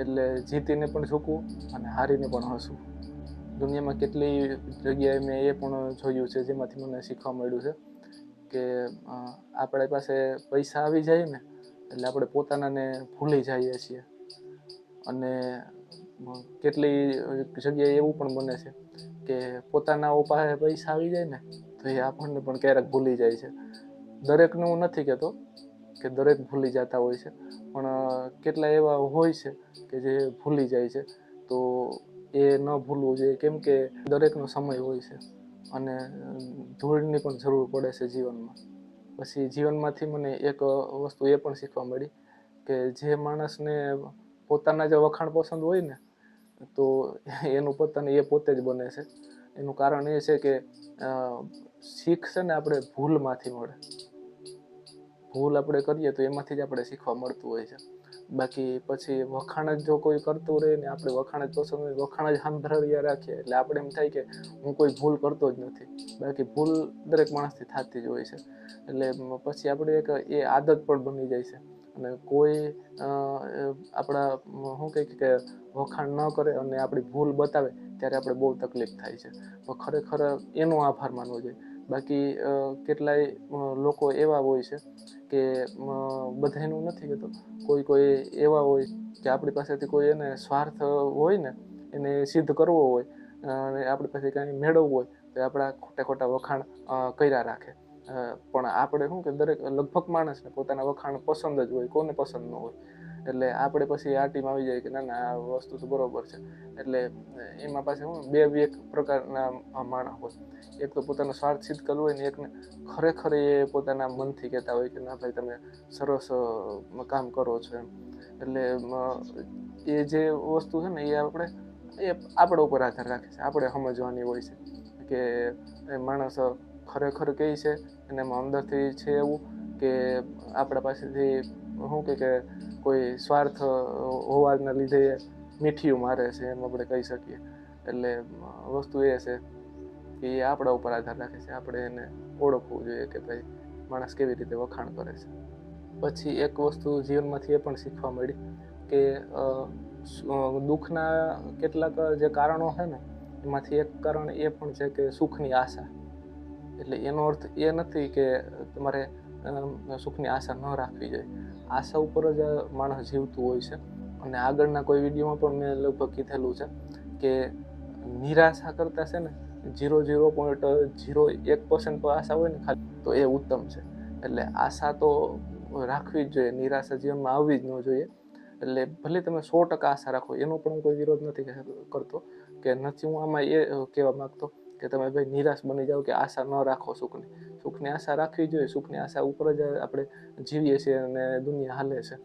એટલે જીતીને પણ ઝૂકવું અને હારીને પણ હસવું. દુનિયામાં કેટલી જગ્યાએ મેં એ પણ જોયું છે જેમાંથી મને શીખવા મળ્યું છે કે આપણી પાસે પૈસા આવી જાય ને એટલે આપણે પોતાનાને ભૂલી જઈએ છીએ. અને કેટલી જગ્યાએ એવું પણ બને છે કે પોતાના પાસે પૈસા આવી જાય ને તો એ આપણને પણ ક્યારેક ભૂલી જાય છે. દરેકને હું નથી કહેતો કે દરેક ભૂલી જતા હોય છે, પણ કેટલા એવા હોય છે કે જે ભૂલી જાય છે. તો એ ન ભૂલવું જોઈએ, કેમ કે દરેકનો સમય હોય છે અને ધૂળની પણ જરૂર પડે છે જીવનમાં. પછી જીવનમાંથી મને એક વસ્તુ એ પણ શીખવા મળી કે જે માણસને પોતાના જે વખાણ પસંદ હોય ને, તો એનું પોતાને એ પોતે જ બને છે. એનું કારણ એ છે કે શીખ છે ને આપણે ભૂલમાંથી મળે. ભૂલ આપણે કરીએ તો એમાંથી જ આપણે શીખવા મળતું હોય છે. બાકી પછી વખાણ જ જો કોઈ કરતું રહે ને, આપણે વખાણ જ પસંદ હોય, વખાણ જ સાંભળ્યા રાખીએ એટલે આપણે એમ થાય કે હું કોઈ ભૂલ કરતો જ નથી. બાકી ભૂલ દરેક માણસથી થતી જ હોય છે. એટલે પછી આપણે એક એ આદત પણ બની જાય છે. અને કોઈ આપણા શું કહે કે વખાણ ન કરે અને આપણી ભૂલ બતાવે ત્યારે આપણે બહુ તકલીફ થાય છે. તો ખરેખર એનો આભાર માનવો જોઈએ. બાકી કેટલાય લોકો એવા હોય છે કે બધાનું નથી કહેતો, કોઈ એવા હોય કે આપણી પાસેથી કોઈ એને સ્વાર્થ હોય ને, એને સિદ્ધ કરવો હોય અને આપણી પાસે કાંઈ મેળવવું હોય તો આપણા ખોટા વખાણ કર્યા રાખે. પણ આપણે શું કે દરેક લગભગ માણસને પોતાના વખાણ પસંદ જ હોય, કોને પસંદ ન હોય. એટલે આપણે પછી આ ટીમ આવી જાય કે ના ના આ વસ્તુ તો બરોબર છે. એટલે એમાં પાછું શું બે પ્રકારના માણસ હોય. એક તો પોતાનો સ્વાર્થ સિદ્ધ કરવો હોય ને એકને ખરેખર એ પોતાના મનથી કહેતા હોય કે ના ભાઈ તમે સરસ કામ કરો છો એમ. એટલે એ જે વસ્તુ છે ને એ આપણા ઉપર આધાર રાખે છે. આપણે સમજવાની હોય છે કે એ માણસ ખરેખર કહે છે અને એમાં અંદરથી છે એવું કે આપણા પાસેથી શું કે કોઈ સ્વાર્થ હોવાના લીધે મીઠિયું મારે છે, એમ આપણે કહી શકીએ. એટલે વસ્તુ એ છે કે એ આપણા ઉપર આધાર રાખે છે. આપણે એને ઓળખવું જોઈએ કે ભાઈ માણસ કેવી રીતે વખાણ કરે છે. પછી એક વસ્તુ જીવનમાંથી એ પણ શીખવા મળી કે દુઃખના કેટલાક જે કારણો છે ને એમાંથી એક કારણ એ પણ છે કે સુખની આશા. એટલે એનો અર્થ એ નથી કે તમારે સુખની આશા ન રાખવી જોઈએ. આશા ઉપર જ માણસ જીવતું હોય છે. અને આગળના કોઈ વિડીયોમાં પણ મેં લગભગ કીધેલું છે કે નિરાશા કરતા છે ને 0.01% આશા હોય ને ખાલી તો એ ઉત્તમ છે. એટલે આશા તો રાખવી જ જોઈએ, નિરાશા જીવનમાં આવવી જ ન જોઈએ. એટલે ભલે તમે 100% આશા રાખો, એનો પણ હું કોઈ વિરોધ નથી કરતો કે નથી. હું આમાં એ કહેવા માંગતો કે તમે ભાઈ નિરાશ બની જાઓ કે આશા ન રાખો સુખની. સુખની આશા રાખવી જોઈએ. સુખની આશા ઉપર જ આપણે જીવીએ છીએ અને દુનિયા હાલે છે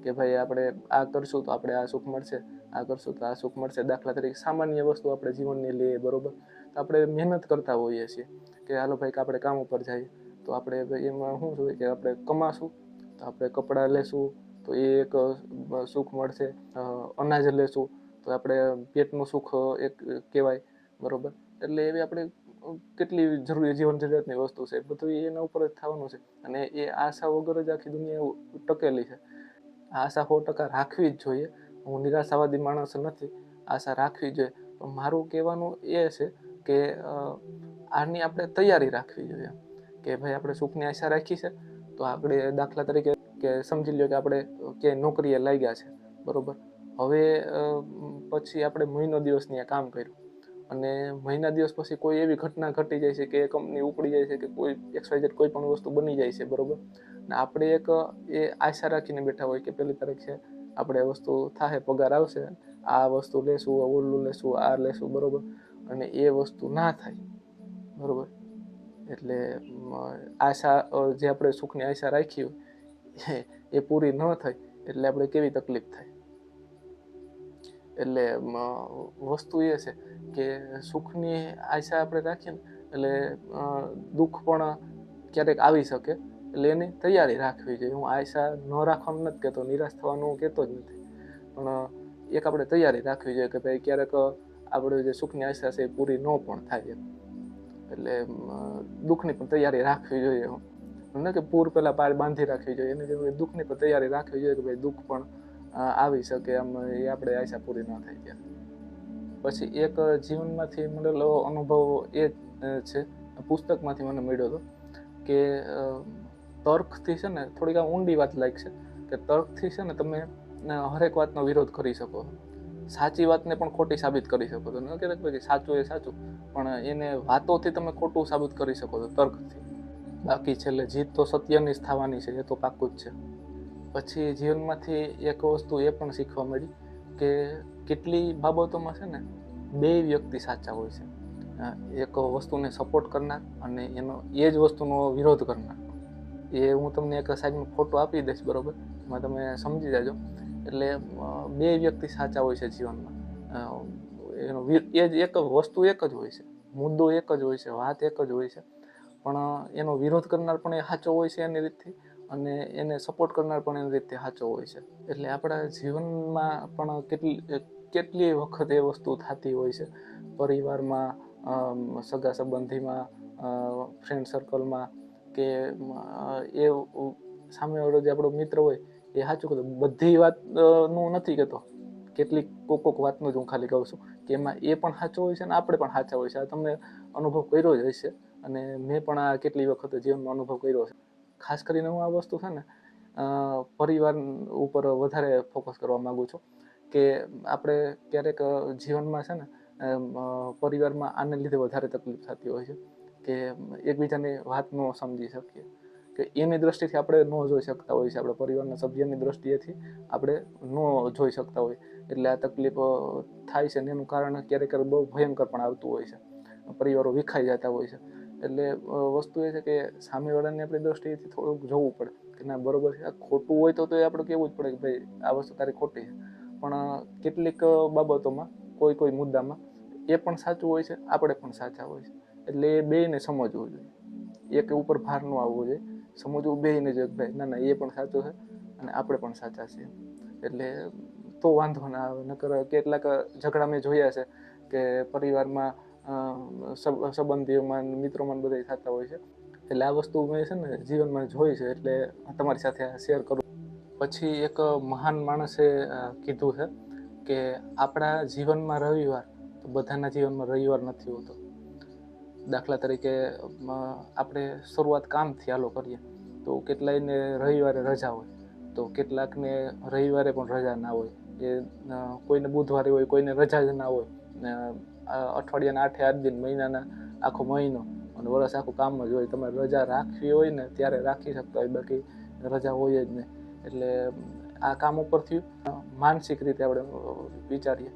કે ભાઈ આપણે આ કરશું તો આપણે આ સુખ મળશે, આ કરશું તો આ સુખ મળશે. દાખલા તરીકે સામાન્ય વસ્તુ આપણે જીવનની લઈએ, બરોબર. તો આપણે મહેનત કરતા હોઈએ છીએ કે હાલો ભાઈ આપણે કામ ઉપર જઈએ તો આપણે એમાં શું જોઈએ કે આપણે કમાશું તો આપણે કપડાં લેશું તો એ એક સુખ મળશે. અનાજ લેશું તો આપણે પેટનું સુખ એક કહેવાય, બરોબર. એટલે એવી આપણે કેટલી જરૂરી જીવન જરૂરિયાતની વસ્તુ છે, બધું એના ઉપર જ થવાનું છે. અને એ આશા વગર જ આખી દુનિયા ટકેલી છે. આશા 100% રાખવી જ જોઈએ. હું નિરાશાવાદી માણસ નથી, આશા રાખવી જોઈએ. પણ મારું કહેવાનું એ છે કે આની આપણે તૈયારી રાખવી જોઈએ, કે ભાઈ આપણે સુખની આશા રાખી છે તો આપણે દાખલા તરીકે કે સમજી લો કે આપણે ક્યાંય નોકરીએ લાગ્યા છે, બરોબર. હવે પછી આપણે મહિનો દિવસ ત્યાં કામ કર્યું અને મહિના દિવસ પછી કોઈ એવી ઘટના ઘટી જાય છે કે કંપની ઉપડી જાય છે કે કોઈ XYZ કોઈ પણ વસ્તુ બની જાય છે, બરોબર. ને આપણે એક એ આશા રાખીને બેઠા હોય કે પહેલી તારીખ છે આપણે એ વસ્તુ થાય, પગાર આવશે, આ વસ્તુ લેશું, ઓલું લેશું, આ લેશું, બરોબર. અને એ વસ્તુ ના થાય, બરોબર. એટલે આશા જે આપણે સુખની આશા રાખી હોય એ પૂરી ન થાય એટલે આપણે કેવી તકલીફ થાય. એટલે વસ્તુ એ છે કે સુખની આશા આપણે રાખીએ ને એટલે દુઃખ પણ ક્યારેક આવી શકે, એટલે એની તૈયારી રાખવી જોઈએ. હું આશા ન રાખવાનું નથી કહેતો, નિરાશ થવાનું કહેતો જ નથી, પણ એક આપણે તૈયારી રાખવી જોઈએ કે ભાઈ ક્યારેક આપણે જે સુખની આશા છે એ પૂરી ન પણ થાય. એટલે દુઃખની પણ તૈયારી રાખવી જોઈએ. ન કે પૂર પહેલાં પાર બાંધી રાખવી જોઈએ, એની જરૂર દુઃખની પણ તૈયારી રાખવી જોઈએ કે ભાઈ દુઃખ પણ આવી શકે, આમ એ આપણે આશા પૂરી ન થાય ત્યારે. પછી એક જીવનમાંથી મળેલો અનુભવ એ છે, પુસ્તકમાંથી મને મળ્યો હતો કે તર્કથી છે ને થોડીક ઊંડી વાત લાગશે કે તર્કથી છે ને તમે હરેક વાતનો વિરોધ કરી શકો, સાચી વાતને પણ ખોટી સાબિત કરી શકો છો. ન કહેતા કે સાચું એ સાચું, પણ એને વાતોથી તમે ખોટું સાબિત કરી શકો છો તર્કથી. બાકી છેલ્લે જીત તો સત્યની જ થવાની છે, એ તો પાક્કું જ છે. પછી જીવનમાંથી એક વસ્તુ એ પણ શીખવા મળી કે કેટલી બાબતોમાં છે ને બે વ્યક્તિ સાચા હોય છે, એક વસ્તુને સપોર્ટ કરનાર અને એ જ વસ્તુનો વિરોધ કરનાર. એ હું તમને એક સાઈડમાં ફોટો આપી દઈશ, બરોબર, એમાં તમે સમજી જાજો. એટલે બે વ્યક્તિ સાચા હોય છે જીવનમાં, એનો એ જ એક વસ્તુ એક જ હોય છે, મુદ્દો એક જ હોય છે, વાત એક જ હોય છે, પણ એનો વિરોધ કરનાર પણ એ સાચો હોય છે એની રીતથી, અને એને સપોર્ટ કરનાર પણ એની રીતે સાચો હોય છે. એટલે આપણા જીવનમાં પણ કેટલી વખત એ વસ્તુ થતી હોય છે, પરિવારમાં, સગા સંબંધીમાં, ફ્રેન્ડ સર્કલમાં, કે એ સામેવાળો જે આપણો મિત્ર હોય એ સાચું કહેતો, બધી વાતનું નથી કહેતો, કેટલીક કોક વાતનું જ હું ખાલી કહું છું કે એમાં એ પણ સાચો હોય છે અને આપણે પણ સાચા હોય છે. આ તમને અનુભવ કર્યો જ હશે અને મેં પણ આ કેટલી વખત જીવનનો અનુભવ કર્યો છે. ખાસ કરીને હું આ વસ્તુ છે ને પરિવાર ઉપર વધારે ફોકસ કરવા માગું છું કે આપણે ક્યારેક જીવનમાં છે ને પરિવારમાં આને લીધે વધારે તકલીફ થતી હોય છે કે એકબીજાની વાત ન સમજી શકીએ, કે એની દ્રષ્ટિથી આપણે ન જોઈ શકતા હોય છે, આપણે પરિવારના સભ્યની દ્રષ્ટિએથી આપણે ન જોઈ શકતા હોય, એટલે આ તકલીફ થાય છે. અને એનું કારણ ક્યારેક બહુ ભયંકર પણ આવતું હોય છે, પરિવારો વિખાઈ જતા હોય છે. એટલે વસ્તુ એ છે કે સામેવાળાની આપણી દ્રષ્ટિએથી થોડુંક જોવું પડે કે ના બરોબર છે, આ ખોટું હોય તો એ આપણે કહેવું જ પડે કે ભાઈ આ વસ્તુ તારી ખોટી છે. પણ કેટલીક બાબતોમાં કોઈ મુદ્દામાં એ પણ સાચું હોય છે, આપણે પણ સાચા હોય છે. એટલે એ બેયને સમજવું જોઈએ, એક ઉપર ભાર ન આવવો જોઈએ, સમજવું બેયને જોઈએ કે ભાઈ ના એ પણ સાચું છે અને આપણે પણ સાચા છીએ. એટલે તો વાંધો ના આવે. નકર કેટલાક ઝઘડા મેં જોયા છે કે પરિવારમાં, સંબંધીઓમાં, મિત્રોમાં બધા થતા હોય છે. એટલે આ વસ્તુ મેં છે ને જીવનમાં જોઈ છે, એટલે તમારી સાથે શેર કરું. પછી એક મહાન માણસે કીધું છે કે આપણા જીવનમાં રવિવાર તો બધાના જીવનમાં રવિવાર નથી હોતો. દાખલા તરીકે આપણે શરૂઆત કામથી ચાલુ કરીએ તો કેટલાયને રવિવારે રજા હોય, તો કેટલાકને રવિવારે પણ રજા ના હોય, એ કોઈને બુધવારે હોય, કોઈને રજા જ ના હોય, અઠવાડિયાના 8 દિન, મહિનાના આખો મહિનો અને વર્ષ આખું કામ જ હોય. તમારે રજા રાખવી હોય ને ત્યારે રાખી શકતા હોય, બાકી રજા હોય જ નહીં. એટલે આ કામ ઉપરથી માનસિક રીતે આપણે વિચારીએ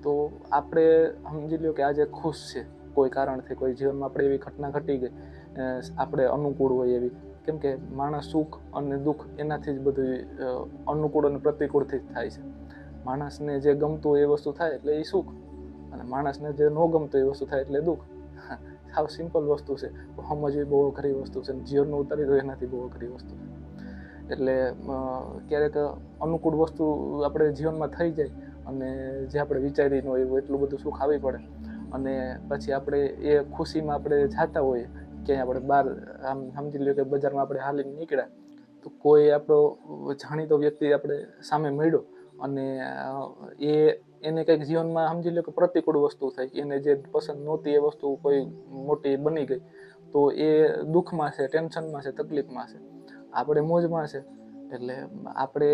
તો આપણે સમજી લો કે આજે ખુશ છે કોઈ કારણથી, કોઈ જીવનમાં આપણે એવી ઘટના ઘટી ગઈ આપણે અનુકૂળ હોય એવી, કેમ કે માણસ સુખ અને દુઃખ એનાથી જ બધું અનુકૂળ અને પ્રતિકૂળથી જ થાય છે. માણસને જે ગમતું એ વસ્તુ થાય એટલે એ સુખ, અને માણસને જે ન ગમતું એ વસ્તુ થાય એટલે દુઃખ. સાવ સિમ્પલ વસ્તુ છે, સમજવી બહુ અઘરી વસ્તુ છે, જીવનમાં ઉતારી દો એનાથી બહુ અઘરી વસ્તુ છે. એટલે ક્યારેક અનુકૂળ વસ્તુ આપણે જીવનમાં થઈ જાય અને જે આપણે વિચારી ન હોય એટલું બધું સુખ આવી પડે, અને પછી આપણે એ ખુશીમાં આપણે જાતા હોઈએ ક્યાંય આપણે બહાર, આમ સમજી લો કે બજારમાં આપણે હાલીને નીકળ્યા તો કોઈ આપણો જાણીતો વ્યક્તિ આપણે સામે મળ્યો અને એને કંઈક જીવનમાં સમજી લો કે પ્રતિકૂળ વસ્તુ થઈ, એને જે પસંદ નહોતી એ વસ્તુ કોઈ મોટી બની ગઈ, તો એ દુઃખમાં છે, ટેન્શનમાં છે, તકલીફમાં છે. આપણે મોજમાં છે એટલે આપણે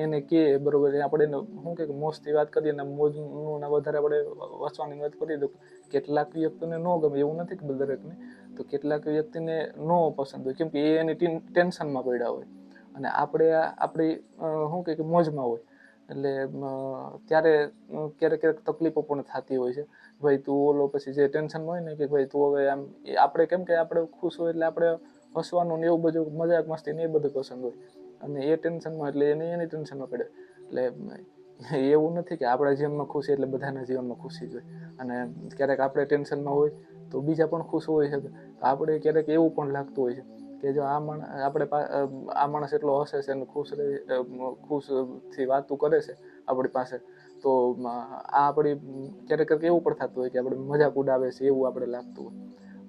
એને કહીએ બરોબર, આપણે એને શું કે મોજથી વાત કરીએ ને મોજનું વધારે આપણે વસવાની વાત કરીએ તો કેટલાક વ્યક્તિને ન ગમે, એવું નથી કે દરેકને, તો કેટલાક વ્યક્તિને ન પસંદ હોય કેમ કે એ એની ટેન્શનમાં પડ્યા હોય અને આપણે આપણી શું કે મોજમાં હોય. એટલે ત્યારે ક્યારેક તકલીફો પણ થતી હોય છે. ભાઈ તું ઓલો પછી જે ટેન્શન હોય ને કે ભાઈ તું હવે આમ, આપણે કેમ કે આપણે ખુશ હોય એટલે આપણે હસવાનું ને એવું બધું, મજાક મસ્તી ને એ બધું પસંદ હોય અને એ ટેન્શનમાં એટલે એની ટેન્શનમાં પડે. એટલે એવું નથી કે આપણા જીવનમાં ખુશી એટલે બધાના જીવનમાં ખુશી જ હોય, અને ક્યારેક આપણે ટેન્શનમાં હોય તો બીજા પણ ખુશ હોય છે. આપણે ક્યારેક એવું પણ લાગતું હોય છે કે જો આ માણસ એટલો હસે છે અને ખુશથી વાતું કરે છે આપણી પાસે, તો આ આપણી ક્યારેક એવું પણ થતું હોય કે આપણે મજાક ઉડાવે છે એવું આપણે લાગતું હોય,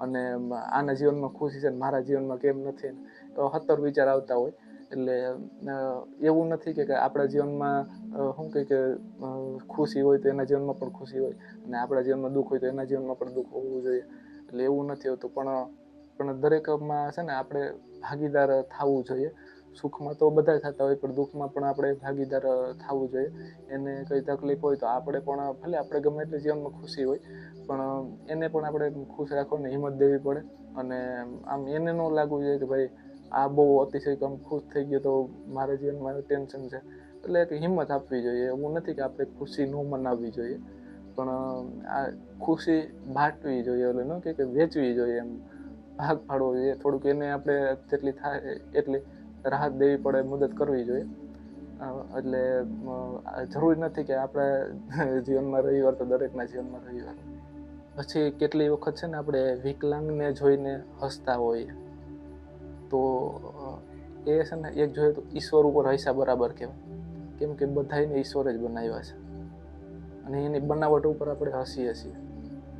અને આના જીવનમાં ખુશી છે ને મારા જીવનમાં કેમ નથી, તો 70 વિચાર આવતા હોય. એટલે એવું નથી કે આપણા જીવનમાં શું કે ખુશી હોય તો એના જીવનમાં પણ ખુશી હોય, અને આપણા જીવનમાં દુઃખ હોય તો એના જીવનમાં પણ દુઃખ હોવું જોઈએ. એટલે એવું નથી હોતું, પણ દરેકમાં છે ને આપણે ભાગીદાર થવું જોઈએ. સુખમાં તો બધા થતા હોય પણ દુઃખમાં પણ આપણે ભાગીદાર થવું જોઈએ. એને કઈ તકલીફ હોય તો આપણે પણ, ભલે આપણે ગમે એટલી જીવનમાં ખુશી હોય પણ એને પણ આપણે ખુશ રાખવાની હિંમત દેવી પડે, અને આમ એને ન લાગવું જોઈએ કે ભાઈ આ બહુ અતિશય કમ ખુશ થઈ ગયો તો મારા જીવનમાં ટેન્શન છે. એટલે એક હિંમત આપવી જોઈએ. એવું નથી કે આપણે ખુશી ન મનાવવી જોઈએ, પણ આ ખુશી બાંટવી જોઈએ, એટલે ન કે વેચવી જોઈએ, એમ ભાગ પાડવો જોઈએ થોડુંક. એને આપણે જેટલી થાય એટલી રાહત દેવી પડે, મદદ કરવી જોઈએ. એટલે જરૂરી નથી કે આપણે જીવનમાં રવિવાર તો દરેકના જીવનમાં રવિવાર. પછી કેટલી વખત છે ને આપણે વિકલાંગને જોઈને હસતા હોઈએ, તો એ છે ને એક જોઈએ તો ઈશ્વર ઉપર હૈસા બરાબર કહેવાય, કેમ કે બધાને ઈશ્વરે જ બનાવ્યા છે અને એની બનાવટ ઉપર આપણે હસીએ છીએ.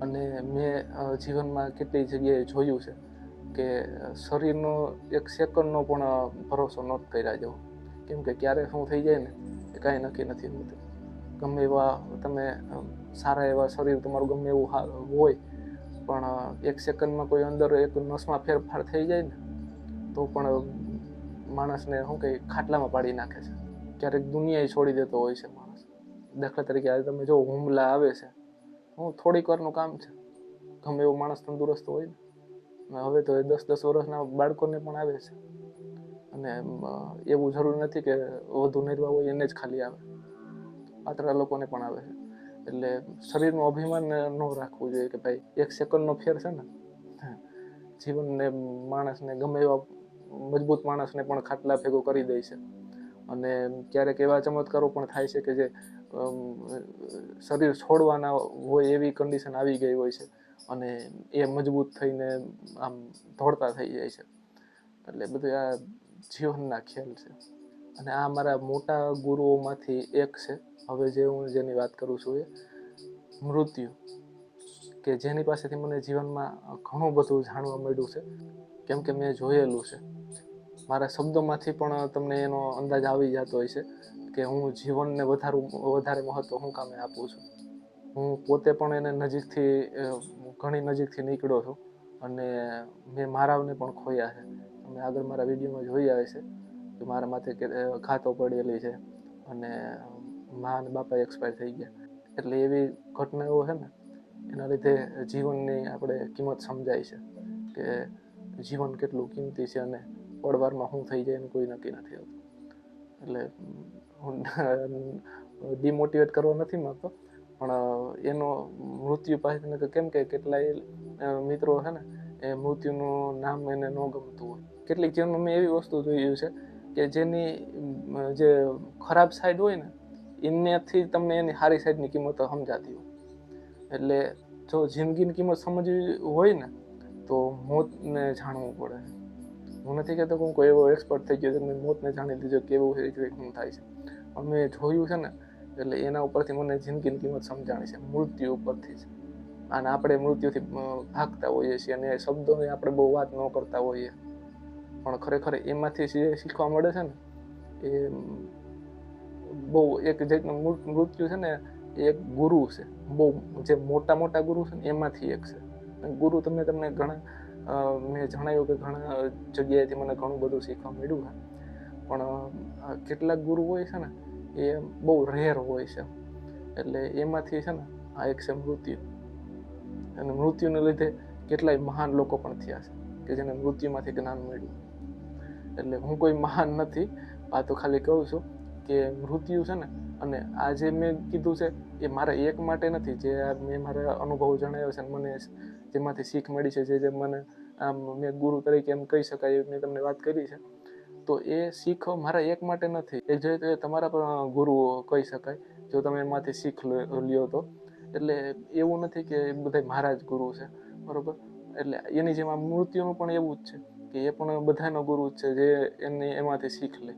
અને મેં જીવનમાં કેટલી જગ્યાએ જોયું છે કે શરીરનો એક સેકન્ડનો પણ ભરોસો નહોતો કર્યા જેવો, કેમ કે ક્યારે શું થઈ જાય ને એ કાંઈ નક્કી નથી હોતું. ગમે એવા તમે સારા એવા શરીર તમારું ગમે એવું હોય, પણ એક સેકન્ડમાં કોઈ અંદર એક નસમાં ફેરફાર થઈ જાય ને તો પણ માણસને શું કંઈ ખાટલામાં પાડી નાખે છે. ક્યારેક દુનિયા છોડી દેતો હોય છે માણસ. દાખલા તરીકે આજે તમે જો હુમલા આવે છે, હું થોડીક વારનું કામ છે, ગમે એવો માણસ તંદુરસ્ત હોય ને, હવે તો 10-10 વર્ષના બાળકોને પણ આવે છે. અને એવું જરૂરી નથી કે વધુ નિર્વાહ હોય એને જ ખાલી આવે, પાતળા લોકોને પણ આવે છે. એટલે શરીરનું અભિમાન ન રાખવું જોઈએ કે ભાઈ એક સેકન્ડનો ફેર છે ને જીવનને, માણસને ગમે એવા મજબૂત માણસને પણ ખાટલા ભેગો કરી દે છે. અને ક્યારેક એવા ચમત્કારો પણ થાય છે કે જે શરીર છોડવાના હોય એવી કન્ડિશન આવી ગઈ હોય છે અને એ મજબૂત થઈને આમ દોડતા થઈ જાય છે. એટલે બધું આ જીવનના ખેલ છે. અને આ મારા મોટા ગુરુઓમાંથી એક છે. હવે હું જેની વાત કરું છું એ મૃત્યુ, કે જેની પાસેથી મને જીવનમાં ઘણું બધું જાણવા મળ્યું છે, કેમ કે મેં જોયેલું છે. મારા શબ્દોમાંથી પણ તમને એનો અંદાજ આવી જતો હોય છે કે હું જીવનને વધારે મહત્વ શું કામે આપું છું. હું પોતે પણ એને ઘણી નજીકથી નીકળ્યો છું, અને મેં મારાને પણ ખોયા છે. તમે આગળ મારા વિડીયોમાં જોઈ આવે છે કે મારા માથે ઘાતો પડેલી છે અને મા અને બાપા એક્સપાયર થઈ ગયા. એટલે એવી ઘટનાઓ છે ને એના લીધે જીવનની આપણે કિંમત સમજાય છે કે જીવન કેટલું કિંમતી છે અને પળવારમાં શું થઈ જાય એનું કોઈ નક્કી નથી હોતું. એટલે હું ડિમોટિવેટ કરવા નથી માંગતો, પણ એનો મૃત્યુ પાસે કેમ કે કેટલાય મિત્રો છે ને એ મૃત્યુનું નામ એને ન ગમતું હોય. કેટલીક જીવનમાં મેં એવી વસ્તુ જોઈ છે કે જેની જે ખરાબ સાઈડ હોય ને એનાથી તમને એની સારી સાઈડની કિંમત સમજાતી હોય. એટલે જો જિંદગીની કિંમત સમજવી હોય ને તો મોતને જાણવું પડે. હું નથી કહેતો કે હું કોઈ એવો એક્સપર્ટ થઈ ગયો તમે મોતને જાણી લીધો કેવું છે શું થાય છે, અમે જોયું છે ને એટલે એના ઉપરથી મને જિંદગીની કિંમત સમજાણી છે, મૃત્યુ ઉપરથી છે. અને આપણે મૃત્યુથી ભાગતા હોઈએ છીએ અને શબ્દોની આપણે બહુ વાત ન કરતા હોઈએ, પણ ખરેખર એમાંથી જે શીખવા મળે છે ને એ બહુ એક જાતનું મૃત્યુ છે ને એ એક ગુરુ છે, બહુ જે મોટા મોટા ગુરુ છે ને એમાંથી એક છે. ગુરુ તમને ઘણા મેં જણાવ્યું કે ઘણા જગ્યાએથી મને ઘણું બધું શીખવા મળ્યું છે, પણ કેટલાક ગુરુ હોય છે ને એ બહુ રેર હોય છે. એટલે એમાંથી છે ને આ એક છે મૃત્યુ. અને મૃત્યુને લીધે કેટલાય મહાન લોકો પણ થયા છે કે જેને મૃત્યુમાંથી જ્ઞાન મળ્યું. એટલે હું કોઈ મહાન નથી, આ તો ખાલી કહું છું કે મૃત્યુ છે ને, અને આ જે મેં કીધું છે એ મારા એક માટે નથી, જે મેં મારા અનુભવ જણાવ્યો છે મને જેમાંથી શીખ મળી છે, જે મને આમ મેં ગુરુ તરીકે એમ કહી શકાય મેં તમને વાત કરી છે, તો એ શીખ મારા એક માટે નથી, એ જે તમારા પણ ગુરુ કહી શકાય જો તમે એમાંથી શીખ લ્યો તો. એટલે એવું નથી કે બધા મારા જ ગુરુ છે, બરોબર. એટલે એની જેમ મૃત્યુનું પણ એવું જ છે કે એ પણ બધાનો ગુરુ જ છે જે એમાંથી શીખ લે.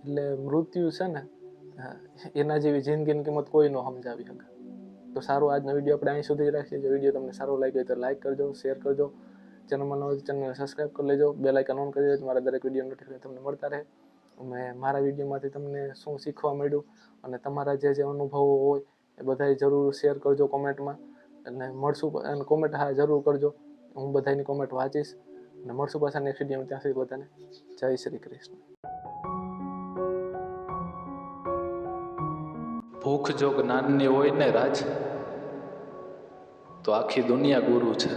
એટલે મૃત્યુ છે ને એના જેવી જિંદગીની કિંમત કોઈ ન સમજાવી શકે. તો સારું, આજનો વિડીયો આપણે અહીં સુધી રાખીએ. જો વિડીયો તમને સારો લાગ્યો તો લાઈક કરજો, શેર કરજો, ચેનલમાં નવા ચેનલને સબસ્ક્રાઈબ કરી લેજો, બેલ આઇકન ઓન કરી દેજો, મારા દરેક વિડીયો નોટિફિકેશન તમને મળતા રહે. અને મારા વિડીયોમાંથી તમને શું શીખવા મળ્યું અને તમારા જે અનુભવો હોય એ બધાય જરૂર શેર કરજો કોમેન્ટમાં. અને મળશું, અને કોમેન્ટ હા જરૂર કરજો, હું બધાની કોમેન્ટ વાંચીશ. અને મળશું પાછા નેક્સ્ટ વિડીયોમાં. ત્યાં સુધી બધાને જય શ્રી કૃષ્ણ. ભૂખ જો જ્ઞાનની હોય ને રાજ, તો આખી દુનિયા ગુરુ છે.